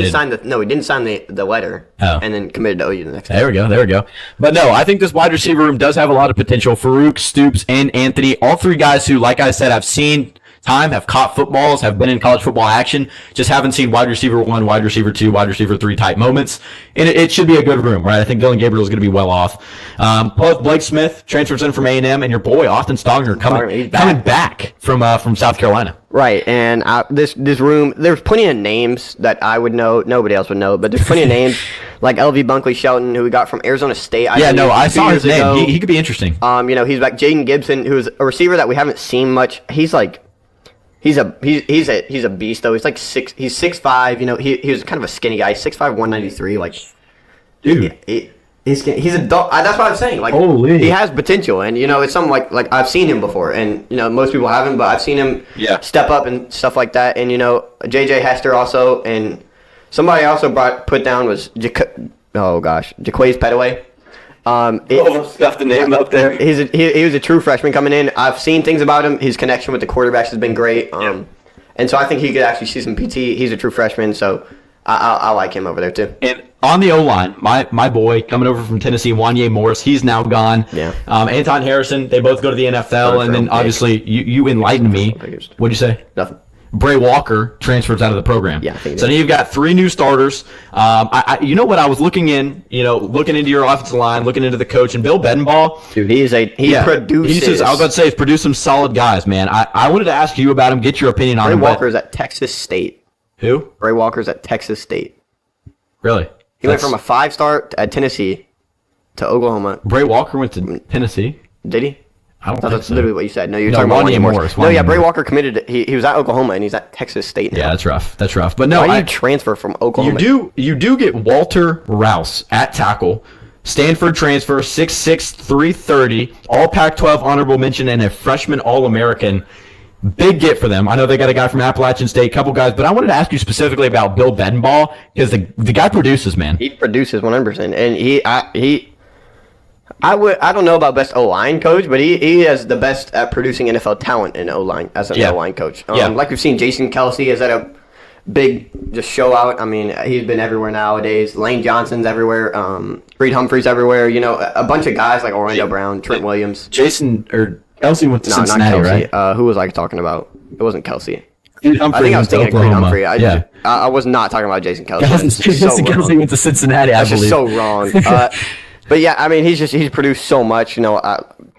[SPEAKER 5] He didn't sign the letter.
[SPEAKER 4] Oh.
[SPEAKER 5] And then committed to OU the next day.
[SPEAKER 4] There we go. But no, I think this wide receiver room does have a lot of potential. Farouk, Stoops, and Anthony, all three guys who, like I said, I've seen time, have caught footballs, have been in college football action, just haven't seen wide receiver one, wide receiver two, wide receiver three type moments. And it should be a good room, right? I think Dylan Gabriel is going to be well off. Plus Blake Smith transfers in from A&M, and your boy Austin Stogner coming back from South Carolina.
[SPEAKER 5] Right, and this room, there's plenty of names that I would know, nobody else would know, but there's plenty of names like LV Bunkley Shelton, who we got from Arizona State.
[SPEAKER 4] I saw his name. He could be interesting.
[SPEAKER 5] He's like Jaden Gibson, who's a receiver that we haven't seen much. He's a beast though. He's like he's 6'5", he was kind of a skinny guy. 6'5", 193, like dude. He's a dog. That's what I'm saying. Like, holy. He has potential, and it's something like I've seen him before, and most people haven't, but I've seen him step up and stuff like that. And JJ Hester also, and somebody also put down was Jaquaze Petaway.
[SPEAKER 2] Almost stuffed the name up there.
[SPEAKER 5] He was a true freshman coming in. I've seen things about him. His connection with the quarterbacks has been great. And so I think he could actually see some PT. He's a true freshman, so I like him over there too.
[SPEAKER 4] And on the O-line, my boy coming over from Tennessee, Wanye Morris, he's now gone.
[SPEAKER 5] Yeah.
[SPEAKER 4] Anton Harrison, they both go to the NFL, and then obviously you enlightened me. What'd you say?
[SPEAKER 5] Nothing.
[SPEAKER 4] Bray Walker transfers out of the program.
[SPEAKER 5] Yeah.
[SPEAKER 4] So now you've got three new starters. I I was looking into your offensive line, looking into the coach, and Bill Bedenbaugh.
[SPEAKER 5] Dude, he produces.
[SPEAKER 4] I was about to say, he's produced some solid guys, man. I wanted to ask you about him, get your opinion on him.
[SPEAKER 5] Bray Walker's at Texas State.
[SPEAKER 4] Who?
[SPEAKER 5] Bray Walker's at Texas State.
[SPEAKER 4] Really?
[SPEAKER 5] He went from a 5-star at Tennessee to Oklahoma.
[SPEAKER 4] Bray Walker went to Tennessee?
[SPEAKER 5] Did he?
[SPEAKER 4] I don't think
[SPEAKER 5] that's
[SPEAKER 4] so.
[SPEAKER 5] literally what you said. No, you're talking about Wanye Morris. Bray Walker committed. He was at Oklahoma, and he's at Texas State now.
[SPEAKER 4] Yeah, that's rough. But no,
[SPEAKER 5] why do you transfer from Oklahoma?
[SPEAKER 4] You do get Walter Rouse at tackle. Stanford transfer, 6'6", 330, all Pac-12 honorable mention, and a freshman All-American. Big get for them. I know they got a guy from Appalachian State, a couple guys, but I wanted to ask you specifically about Bill Bedenbaugh because the guy produces, man.
[SPEAKER 5] He produces 100%, and he I don't know about best O-line coach, but he has the best at producing NFL talent in O-line as an O-line coach. Like we've seen, Jason Kelsey is at a big just show out. I mean, he's been everywhere nowadays. Lane Johnson's everywhere. Creed Humphrey's everywhere. You know, a bunch of guys like Orlando Brown, Trent Williams.
[SPEAKER 4] Jason or Kelsey went to
[SPEAKER 5] No,
[SPEAKER 4] Cincinnati,
[SPEAKER 5] not Kelsey.
[SPEAKER 4] right?
[SPEAKER 5] Who was I talking about? It wasn't Kelsey.
[SPEAKER 4] Creed Humphrey
[SPEAKER 5] I think I was
[SPEAKER 4] went to
[SPEAKER 5] thinking of Creed
[SPEAKER 4] Oklahoma.
[SPEAKER 5] Humphrey. I was not talking about Jason Kelsey.
[SPEAKER 4] Jason Kelsey went to Cincinnati, I
[SPEAKER 5] That's
[SPEAKER 4] believe.
[SPEAKER 5] just so wrong. But yeah, I mean, he's produced so much. You know,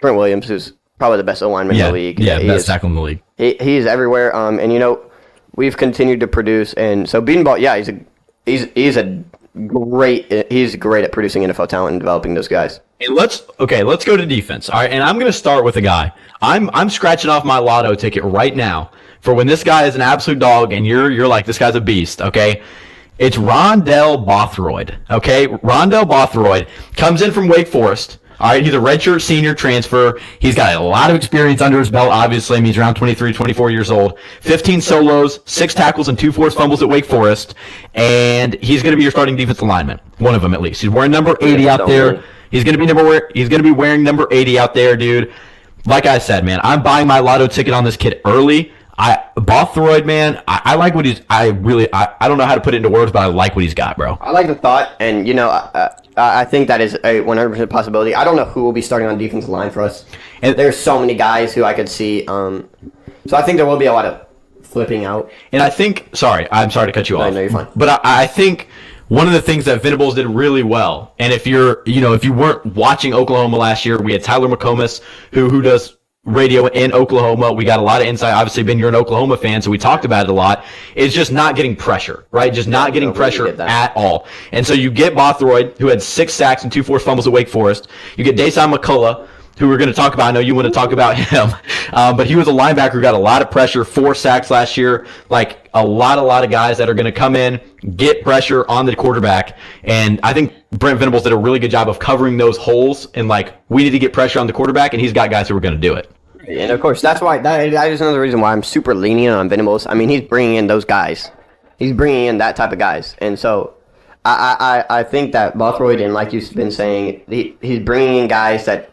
[SPEAKER 5] Trent Williams is probably the best O-lineman in the league.
[SPEAKER 4] Yeah, best tackle in the league.
[SPEAKER 5] He is everywhere. And you know, we've continued to produce. And so Beanball, yeah, he's great at producing NFL talent and developing those guys.
[SPEAKER 4] Hey, let's go to defense. All right, and I'm going to start with a guy. I'm scratching off my lotto ticket right now for when this guy is an absolute dog and you're like, this guy's a beast, okay? It's Rondell Bothroyd, okay? Rondell Bothroyd comes in from Wake Forest. All right, he's a redshirt senior transfer. He's got a lot of experience under his belt, obviously. I mean, he's around 23, 24 years old. 15 solos, 6 tackles, and 2 forced fumbles at Wake Forest. And he's going to be your starting defensive lineman, one of them at least. He's wearing number 80 out there. He's going to be wearing number 80 out there, dude. Like I said, man, I'm buying my lotto ticket on this kid early. Bothroyd, man, I like what I don't know how to put it into words, but I like what he's got, bro.
[SPEAKER 5] I like the thought, and you know, I think that is a 100% possibility. I don't know who will be starting on defensive line for us. And there's so many guys who I could see. So I think there will be a lot of flipping out.
[SPEAKER 4] And I think, I'm sorry to cut you off.
[SPEAKER 5] No, you're fine.
[SPEAKER 4] But I think one of the things that Venables did really well, and if you weren't watching Oklahoma last year, we had Tyler McComas, who does radio in Oklahoma. We got a lot of insight. Obviously, Ben, you're an Oklahoma fan, so we talked about it a lot. It's just not getting pressure, right? Just not getting pressure at all. And so you get Bothroyd, who had 6 sacks and 2 forced fumbles at Wake Forest. You get Dasan McCullough, who we're going to talk about. I know you want to talk about him. But he was a linebacker who got a lot of pressure, 4 sacks last year. Like a lot of guys that are going to come in, get pressure on the quarterback. And I think Brent Venables did a really good job of covering those holes. And like, we need to get pressure on the quarterback, and he's got guys who are going to do it.
[SPEAKER 5] And of course, that's why that is another reason why I'm super lenient on Venables. I mean, he's bringing in those guys. He's bringing in that type of guys. And so I think that Bothroyd, and like you've been saying, he's bringing in guys that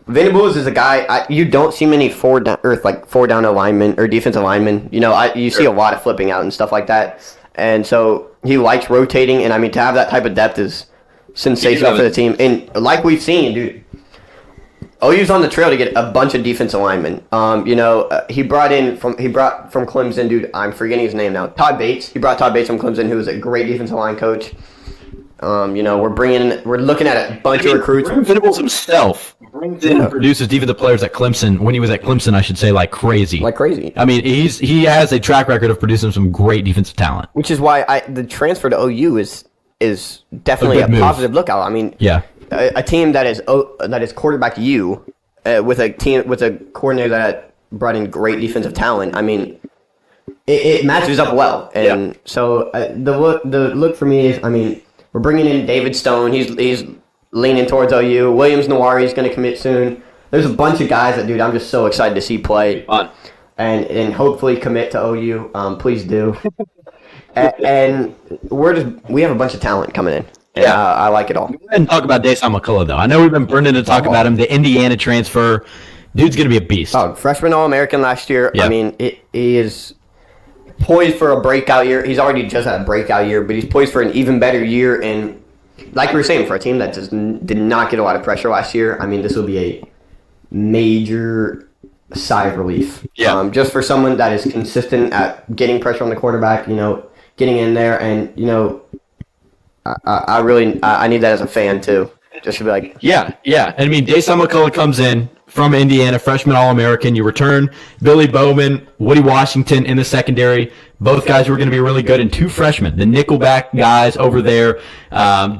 [SPEAKER 5] Venables is a guy you don't see many four down linemen or defensive linemen. You know, you see a lot of flipping out and stuff like that. And so he likes rotating, and I mean, to have that type of depth is sensational for the team. And like we've seen, dude, OU's on the trail to get a bunch of defensive linemen. He brought from Clemson, dude, I'm forgetting his name now. Todd Bates. He brought Todd Bates from Clemson, who was a great defensive line coach. We're looking at a bunch of recruits.
[SPEAKER 4] Venables himself brings in and produces defensive players at Clemson. When he was at Clemson, I should say, like crazy. I mean, he has a track record of producing some great defensive talent.
[SPEAKER 5] Which is why the transfer to OU is definitely a positive lookout. I mean,
[SPEAKER 4] yeah.
[SPEAKER 5] A team that is quarterback you with a coordinator that brought in great defensive talent. I mean, it matches up well, and so the look for me is, I mean, we're bringing in David Stone. He's leaning towards OU. Williams Nawari is going to commit soon. There's a bunch of guys that, dude, I'm just so excited to see play, and hopefully commit to OU. Please do. and we have a bunch of talent coming in. Yeah, I like it all.
[SPEAKER 4] Go ahead and talk about Dasan McCullough, though. I know we've been burning to talk about him. The Indiana transfer. Dude's going to be a beast.
[SPEAKER 5] Freshman All-American last year.
[SPEAKER 4] Yep.
[SPEAKER 5] I mean, he is poised for a breakout year. He's already just had a breakout year, but he's poised for an even better year. And like we were saying, for a team that did not get a lot of pressure last year, I mean, this will be a major sigh of relief.
[SPEAKER 4] Yeah.
[SPEAKER 5] Just for someone that is consistent at getting pressure on the quarterback, getting in there, and, I need that as a fan too. Just to be like,
[SPEAKER 4] yeah. I mean, Dasan McCullough comes in from Indiana, freshman All-American. You return Billy Bowman, Woody Washington in the secondary. Both guys were going to be really good. And 2 freshmen, the nickelback guys over there,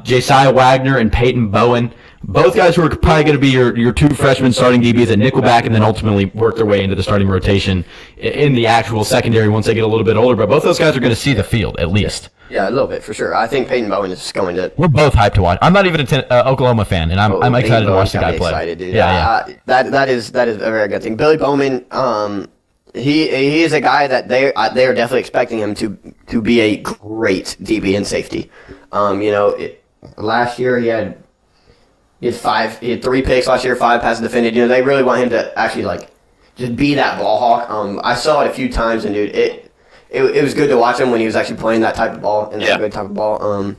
[SPEAKER 4] Josiah Wagner and Peyton Bowen. Both guys who are probably going to be your 2 freshmen starting DBs at nickelback, and then ultimately work their way into the starting rotation in the actual secondary once they get a little bit older. But both those guys are going to see the field at least.
[SPEAKER 5] Yeah, a little bit for sure. I think Peyton Bowen is going to.
[SPEAKER 4] We're both hyped to watch. I'm not even an Oklahoma fan, and I'm excited to watch the guy play.
[SPEAKER 5] Excited, dude. Yeah. That is a very good thing. Billy Bowman, he is a guy that they are definitely expecting him to be a great DB and safety. Last year he had He had 3 picks last year, 5 passes defended. You know, they really want him to actually like just be that ball hawk. I saw it a few times, and dude, it was good to watch him when he was actually playing that type of ball and that good type of ball.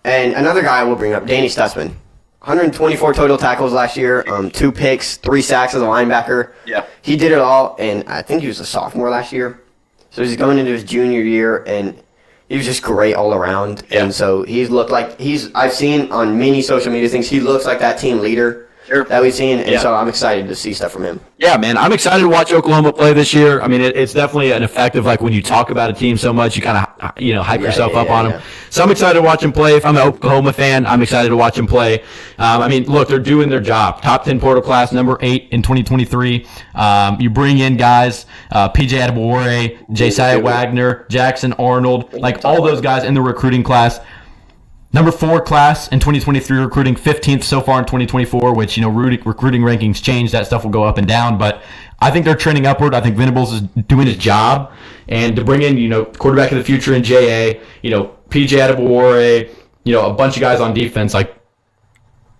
[SPEAKER 5] And another guy I will bring up, Danny Stutzman. 124 total tackles last year, 2 picks, 3 sacks as a linebacker.
[SPEAKER 2] Yeah.
[SPEAKER 5] He did it all, and I think he was a sophomore last year. So he's going into his junior year, and he was just great all around.
[SPEAKER 2] Yeah.
[SPEAKER 5] And so he's looked like I've seen on many social media things, he looks like that team leader that we've seen. And so I'm excited to see stuff from him.
[SPEAKER 4] Yeah, man, I'm excited to watch Oklahoma play this year. I mean, it's definitely an effective, like when you talk about a team so much, you kind of, hype yourself up on them. So I'm excited to watch them play. If I'm an Oklahoma fan, I'm excited to watch them play. I mean, look, they're doing their job. Top 10 portal class, number 8 in 2023. You bring in guys, PJ Adebawore, Jasiah Wagner, Jackson Arnold, like all those guys in the recruiting class. Number 4 class in 2023 recruiting, 15th so far in 2024, which, recruiting rankings change. That stuff will go up and down, but I think they're trending upward. I think Venables is doing his job. And to bring in, quarterback of the future in J.A., PJ Adebawore, a bunch of guys on defense, like,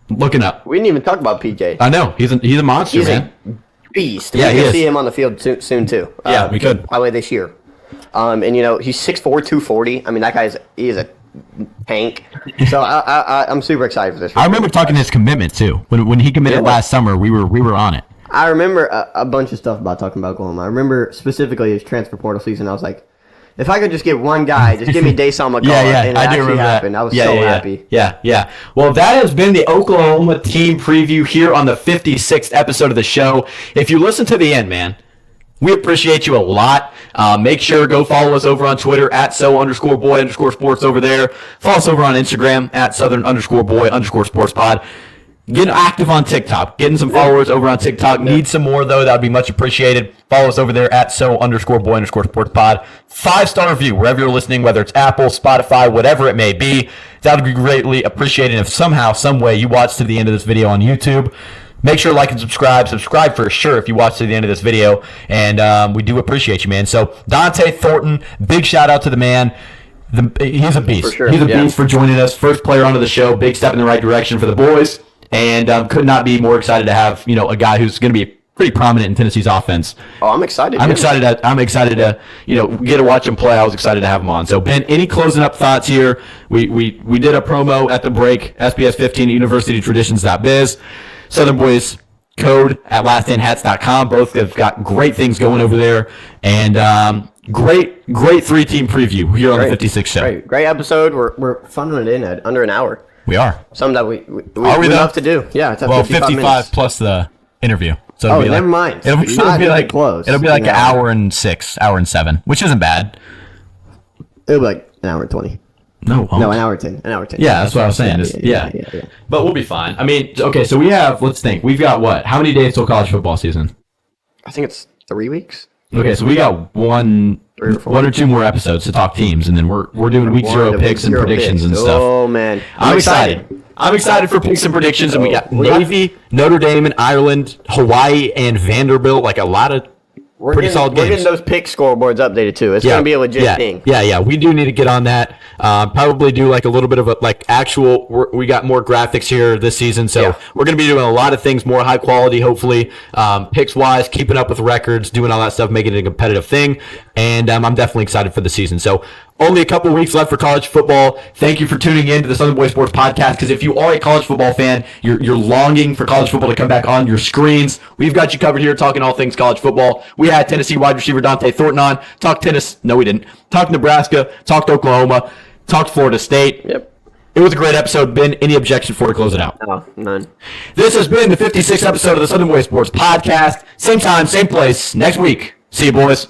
[SPEAKER 4] looking up.
[SPEAKER 5] We didn't even talk about PJ.
[SPEAKER 4] I know. He's a monster, man.
[SPEAKER 5] A beast.
[SPEAKER 4] Yeah,
[SPEAKER 5] we can see him on the field soon, too.
[SPEAKER 4] Yeah, we could.
[SPEAKER 5] Probably this year. And, he's 6'4", 240. I mean, that he is a tank. So I'm super excited for this.
[SPEAKER 4] I remember talking his commitment too. When he committed last summer, we were on it.
[SPEAKER 5] I remember a bunch of stuff about talking about Oklahoma. I remember specifically his transfer portal season. I was like, if I could just get one guy, just give me Dason McCullough. And it actually happened. I was so happy.
[SPEAKER 4] Yeah. Well, that has been the Oklahoma team preview here on the 56th episode of the show. If you listen to the end, man, we appreciate you a lot. Make sure to go follow us over on Twitter at @so_boy_sports over there. Follow us over on Instagram at southern_boy_sportspod. Getting active on TikTok. Getting some followers over on TikTok. Need some more, though. That would be much appreciated. Follow us over there at @so_boy_sportspod. 5-star review wherever you're listening, whether it's Apple, Spotify, whatever it may be. That would be greatly appreciated. If somehow, some way you watch to the end of this video on YouTube, make sure to like and subscribe. Subscribe for sure if you watch to the end of this video. And we do appreciate you, man. So Dante Thornton, big shout out to the man. He's a beast.
[SPEAKER 5] For sure.
[SPEAKER 4] He's a beast for joining us. First player onto the show. Big step in the right direction for the boys. And could not be more excited to have a guy who's going to be pretty prominent in Tennessee's offense.
[SPEAKER 5] Oh, I'm excited.
[SPEAKER 4] I'm excited to get to watch him play. I was excited to have him on. So Ben, any closing up thoughts here? We did a promo at the break. SBS 15 universitytraditions.biz. Southern Boys code at lastendhats.com. Both have got great things going over there. And great 3-team preview here on the 56th show.
[SPEAKER 5] Great episode. We're funneling it in at under an hour.
[SPEAKER 4] We are.
[SPEAKER 5] Something that we
[SPEAKER 4] love
[SPEAKER 5] to do. Yeah, it's at
[SPEAKER 4] 55
[SPEAKER 5] minutes.
[SPEAKER 4] plus the interview. So it'll be
[SPEAKER 5] never mind.
[SPEAKER 4] It'll be like
[SPEAKER 5] close.
[SPEAKER 4] It'll be like an hour and 6, hour and 7, which isn't bad.
[SPEAKER 5] It'll be like an hour and 20.
[SPEAKER 4] No,
[SPEAKER 5] an hour and 10. An hour and 10.
[SPEAKER 4] Yeah, that's what I was saying. Yeah. But we'll be fine. I mean, okay, so let's think. We've got what? How many days till college football season?
[SPEAKER 5] I think it's 3 weeks.
[SPEAKER 4] Okay, so we got one or two more episodes to talk teams, and then we're doing week 0 picks and predictions and stuff.
[SPEAKER 5] Oh, man.
[SPEAKER 4] I'm excited. I'm excited for picks and predictions, and we got Navy, Notre Dame, and Ireland, Hawaii, and Vanderbilt. Like a lot of pretty solid games.
[SPEAKER 5] We're getting those pick scoreboards updated, too. It's going to be a legit thing.
[SPEAKER 4] Yeah. We do need to get on that. Probably do like a little bit of we got more graphics here this season, so we're going to be doing a lot of things more high quality, hopefully, picks-wise, keeping up with records, doing all that stuff, making it a competitive thing, and I'm definitely excited for the season. So only a couple weeks left for college football. Thank you for tuning in to the Southern Boys Sports Podcast, because if you are a college football fan, you're longing for college football to come back on your screens. We've got you covered here talking all things college football. We had Tennessee wide receiver Dante Thornton on. Talked tennis. No, we didn't. Talked Nebraska. Talked Oklahoma. Talked Florida State.
[SPEAKER 5] Yep.
[SPEAKER 4] It was a great episode. Ben, any objection before we close it out?
[SPEAKER 5] No, none.
[SPEAKER 4] This has been the 56th episode of the Southern Boys Sports Podcast. Same time, same place, next week. See you, boys.